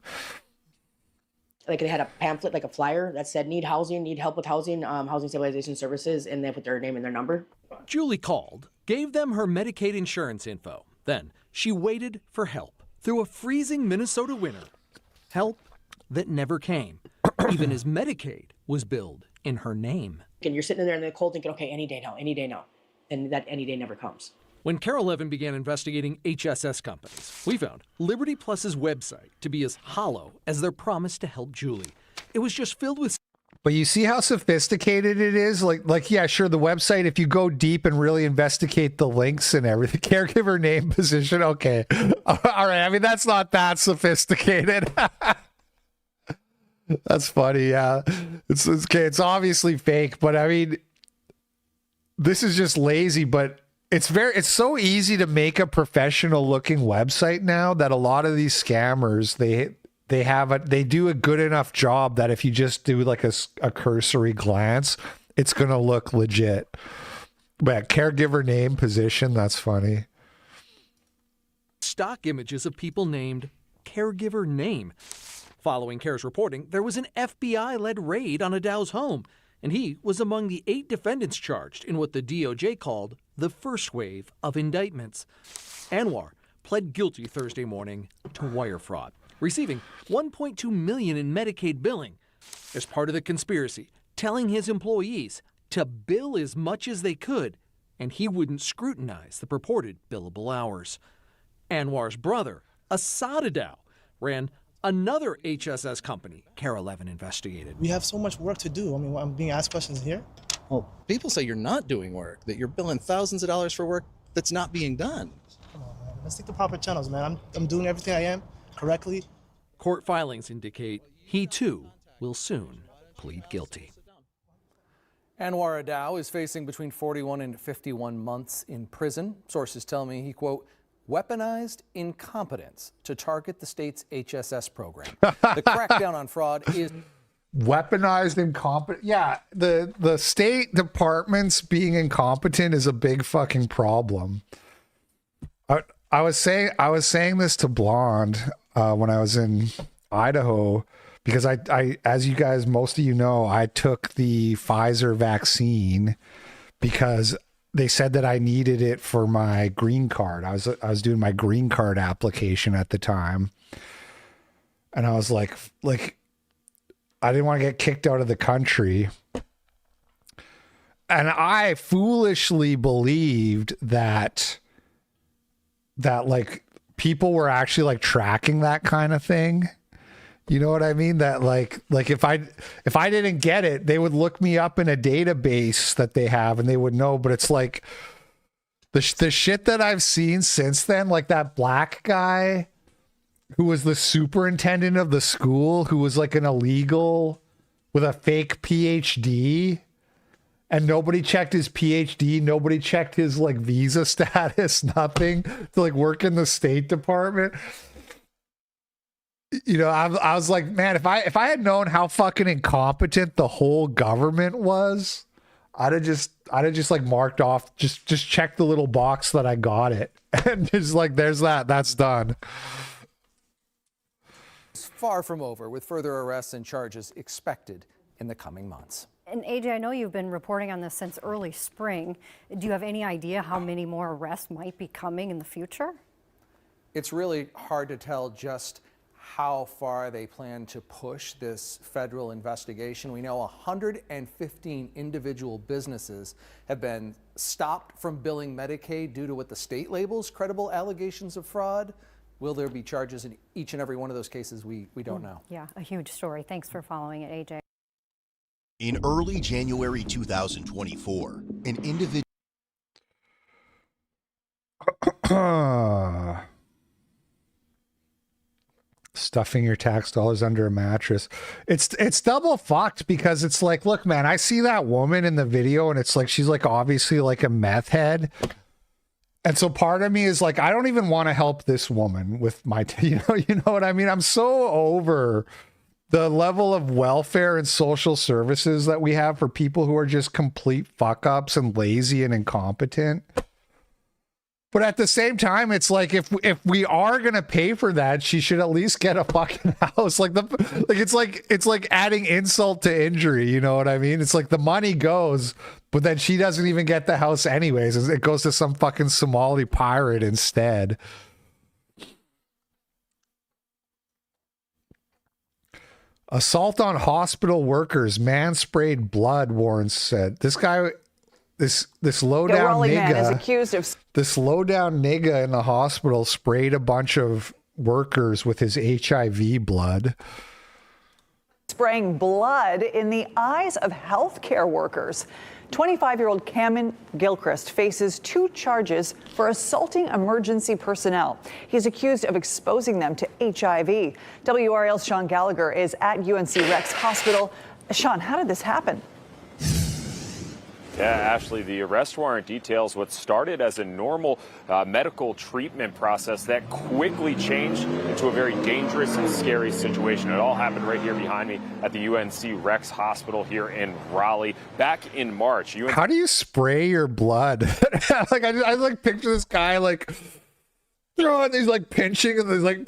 Like they had a pamphlet, like a flyer that said need housing, need help with housing, housing stabilization services, and they put their name and their number. Julie called, gave them her Medicaid insurance info. Then she waited for help through a freezing Minnesota winter. Help that never came, even as Medicaid was billed in her name. And you're sitting there in the cold thinking, okay, any day now. And that any day never comes. When Carol Levin began investigating HSS companies, we found Liberty Plus's website to be as hollow as their promise to help Julie. It was just filled with... But you see how sophisticated it is? Like, yeah, sure, the website, if you go deep and really investigate the links and everything, caregiver name, position, okay. All right, I mean, that's not that sophisticated. That's funny, yeah. It's okay, it's obviously fake, but I mean, this is just lazy, but it's so easy to make a professional looking website now that a lot of these scammers, they do a good enough job that if you just do like a cursory glance, it's going to look legit. But caregiver name, position, that's funny. Stock images of people named caregiver name. Following CARE's reporting, there was an FBI-led raid on Adow's home, and he was among the 8 defendants charged in what the DOJ called the first wave of indictments. Anwar pled guilty Thursday morning to wire fraud, receiving $1.2 million in Medicaid billing as part of the conspiracy, telling his employees to bill as much as they could, and he wouldn't scrutinize the purported billable hours. Anwar's brother, Assad Adow, ran another HSS company CARE 11 investigated. We have so much work to do. I mean, I'm being asked questions here. Well, people say you're not doing work, that you're billing thousands of dollars for work that's not being done. Come on, man. Let's take the proper channels, man. I'm doing everything I am correctly. Court filings indicate he too will soon plead guilty. Anwar Adow is facing between 41 and 51 months in prison. Sources tell me he, quote, weaponized incompetence to target the state's HSS program. The crackdown on fraud is weaponized incompetent. Yeah, the State Department's being incompetent is a big fucking problem. I was saying this to Blonde when I was in Idaho, because I as you guys, most of you know, I took the Pfizer vaccine because they said that I needed it for my green card. I was doing my green card application at the time. And I was like I didn't want to get kicked out of the country. And I foolishly believed that like people were actually like tracking that kind of thing. You know what I mean? That like if I didn't get it, they would look me up in a database that they have and they would know. But it's like the shit that I've seen since then, like that black guy who was the superintendent of the school, who was like an illegal with a fake PhD, and nobody checked his PhD, nobody checked his like visa status, nothing, to like work in the State Department. You know, I was like, man, if I had known how fucking incompetent the whole government was, I'd have just like marked off, just check the little box that I got it, and just like, there's that's done. far from over, with further arrests and charges expected in the coming months. And AJ, I know you've been reporting on this since early spring. Do you have any idea how many more arrests might be coming in the future? It's really hard to tell just how far they plan to push this federal investigation. We know 115 individual businesses have been stopped from billing Medicaid due to what the state labels credible allegations of fraud. Will there be charges in each and every one of those cases? We don't know. Yeah, a huge story. Thanks for following it, AJ. In early January 2024, an individual stuffing your tax dollars under a mattress. It's double fucked, because it's like, look, man, I see that woman in the video and it's like she's like obviously like a meth head. And so part of me is like, I don't even want to help this woman with my you know what I mean? I'm so over the level of welfare and social services that we have for people who are just complete fuck ups and lazy and incompetent. But at the same time, it's like, if we are gonna pay for that, she should at least get a fucking house. It's like adding insult to injury. You know what I mean? It's like the money goes, but then she doesn't even get the house anyways. It goes to some fucking Somali pirate instead. Assault on hospital workers. Man sprayed blood, Warren said. This guy, this low down nigga is accused of. This low down nigga in the hospital sprayed a bunch of workers with his HIV blood. Spraying blood in the eyes of healthcare workers. 25-year-old Cameron Gilchrist faces 2 charges for assaulting emergency personnel. He's accused of exposing them to HIV. WRL's Sean Gallagher is at UNC Rex Hospital. Sean, how did this happen? Yeah, Ashley, the arrest warrant details what started as a normal medical treatment process that quickly changed into a very dangerous and scary situation. It all happened right here behind me at the UNC Rex Hospital here in Raleigh back in March. How do you spray your blood? Like I like picture this guy like throwing, he's like pinching, and there's like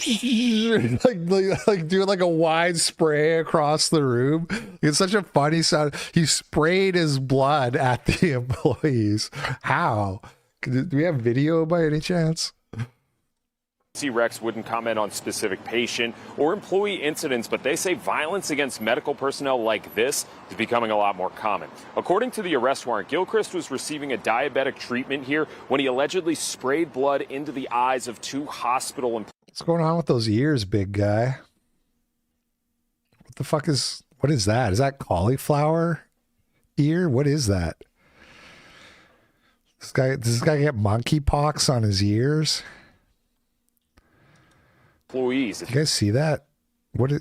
doing like a wide spray across the room. It's such a funny sound. He sprayed his blood at the employees. How? Do we have video by any chance? Rex wouldn't comment on specific patient or employee incidents, but they say violence against medical personnel like this is becoming a lot more common. According to the arrest warrant, Gilchrist was receiving a diabetic treatment here when he allegedly sprayed blood into the eyes of 2 hospital employees. What's going on with those ears, big guy? What is that? Is that cauliflower ear? What is that? Does this guy get monkeypox on his ears? Employees. You guys see that? What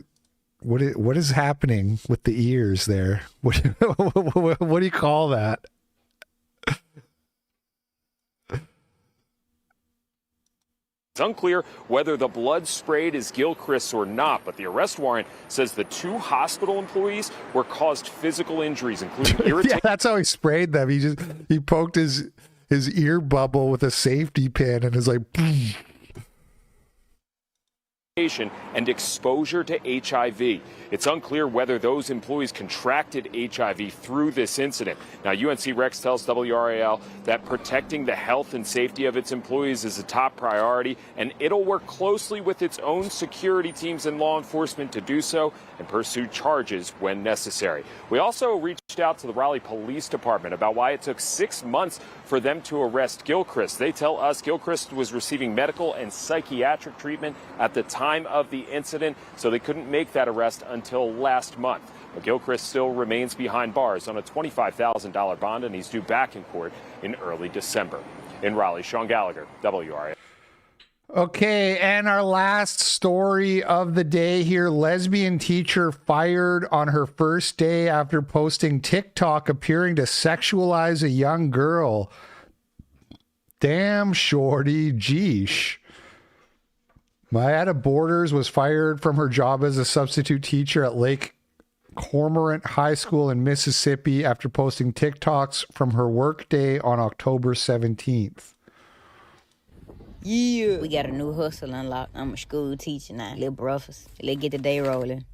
is happening with the ears there? What do you call that? It's unclear whether the blood sprayed is Gilchrist's or not, but the arrest warrant says the 2 hospital employees were caused physical injuries, including irritation. Yeah, that's how he sprayed them. He poked his ear bubble with a safety pin and is like. And exposure to HIV. It's unclear whether those employees contracted HIV through this incident. Now, UNC Rex tells WRAL that protecting the health and safety of its employees is a top priority, and it'll work closely with its own security teams and law enforcement to do so and pursue charges when necessary. We also reached out to the Raleigh Police Department about why it took 6 months for them to arrest Gilchrist. They tell us Gilchrist was receiving medical and psychiatric treatment at the time of the incident, so they couldn't make that arrest until last month. But Gilchrist still remains behind bars on a $25,000 bond, and he's due back in court in early December. In Raleigh, Sean Gallagher, WRAL. Okay, and our last story of the day here. Lesbian teacher fired on her first day after posting TikTok appearing to sexualize a young girl. Damn, shorty, geesh. Mayetta Borders was fired from her job as a substitute teacher at Lake Cormorant High School in Mississippi after posting TikToks from her workday on October 17th. Yeah. We got a new hustle unlocked. I'm a school teacher now. Little brothers. Let's get the day rolling.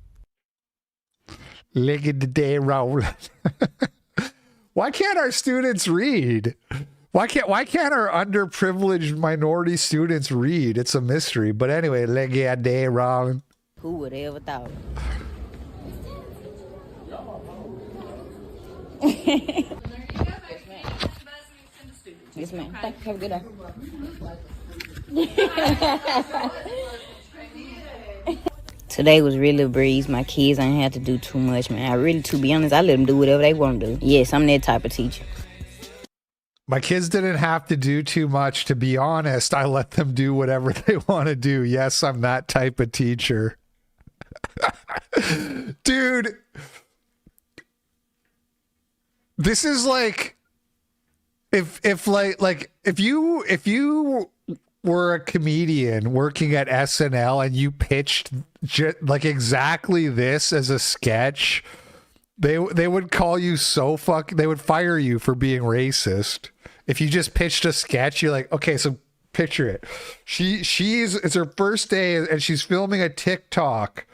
Let's get the day rolling. Why can't our students read? Why can't our underprivileged minority students read? It's a mystery. But anyway, let's get the day rolling. Who would have ever thought? Yes, ma'am. Thank you. Have a good day. Today was really a breeze. My kids ain't had to do too much, man. To be honest, I let them do whatever they want to do. Yes, I'm that type of teacher. My kids didn't have to do too much. To be honest, I let them do whatever they want to do. Yes, I'm that type of teacher. Dude, this is like if you were a comedian working at SNL and you pitched like exactly this as a sketch, they would call you they would fire you for being racist. If you just pitched a sketch, you're like, okay, so picture it. It's her first day and she's filming a TikTok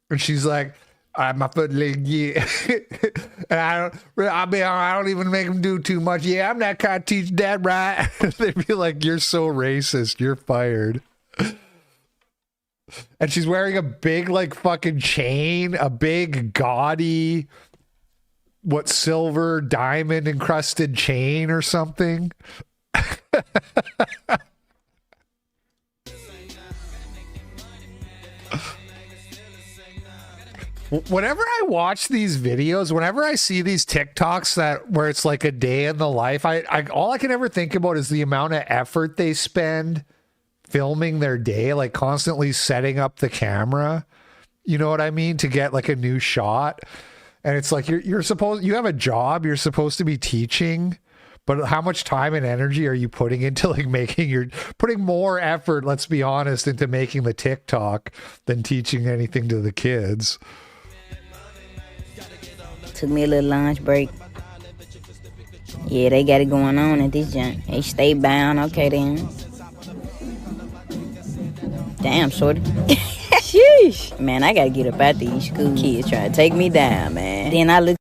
and she's like, I'm a foot leg, yeah. And I don't even make them do too much. Yeah, I'm that kind of teacher, Dad, right? They'd be like, you're so racist, you're fired. And she's wearing a big, like, fucking chain, a big, gaudy, silver diamond encrusted chain or something. Whenever I watch these videos, whenever I see these TikToks where it's like a day in the life, all I can ever think about is the amount of effort they spend filming their day, like constantly setting up the camera. You know what I mean? To get like a new shot. And it's like you have a job, you're supposed to be teaching, but how much time and energy are you putting into like putting more effort, let's be honest, into making the TikTok than teaching anything to the kids. Took me a little lunch break. Yeah, they got it going on at this joint. They stay bound. Okay, then. Damn, shorty. Sheesh. Man, I gotta get up out these school kids trying to take me down, man. Then I look.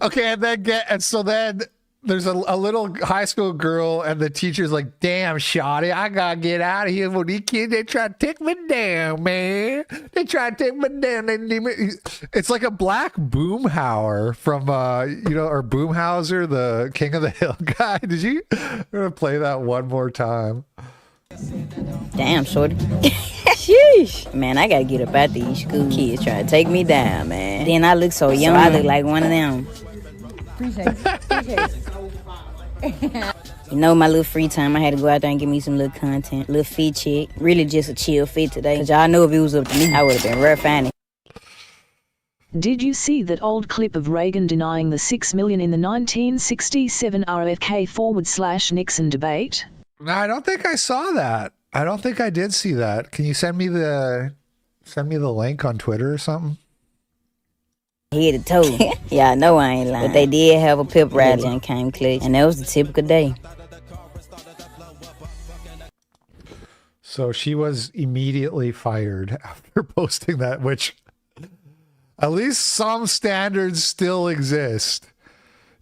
Okay, and so then there's a little high school girl, and the teacher's like, "Damn, shawty, I gotta get out of here. Well, these kids, they try to take me down, man. They try to take me down." It's like a black Boomhauer from, or Boomhauser, the King of the Hill guy. Did you? I'm gonna play that one more time. Damn, shorty. Sheesh. Man, I gotta get up out these school kids trying to take me down, man. Then I look so young, I look like one of them. Appreciate it. You know, my little free time, I had to go out there and give me some little content, little fit check. Really just a chill fit today. Cause y'all know if it was up to me, I would have been rough finding. Did you see that old clip of Reagan denying the $6 million in the 1967 RFK/Nixon debate? No, I don't think I saw that. I don't think I did see that. Can you send me the link on Twitter or something? Head to toe. Yeah, I know I ain't lying. But they did have a pep rally and came clutch. And that was the typical day. So she was immediately fired after posting that, which at least some standards still exist.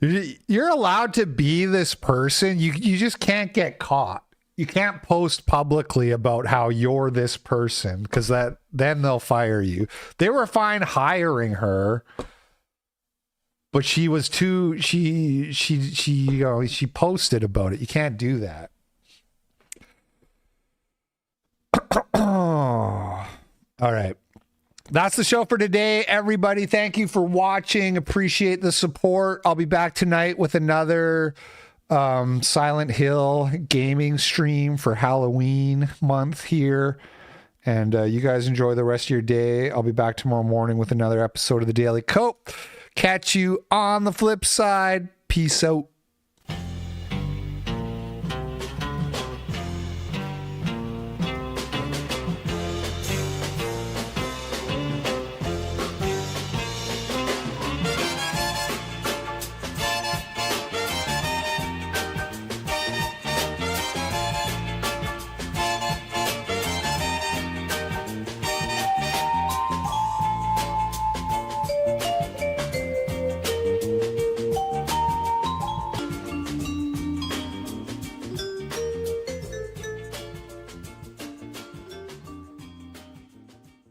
You're allowed to be this person. You just can't get caught. You can't post publicly about how you're this person, because then they'll fire you. They were fine hiring her, but she was too she posted about it. You can't do that. All right. That's the show for today, everybody. Thank you for watching. Appreciate the support. I'll be back tonight with another Silent Hill gaming stream for Halloween month here. And you guys enjoy the rest of your day. I'll be back tomorrow morning with another episode of the Daily Cope. Catch you on the flip side. Peace out.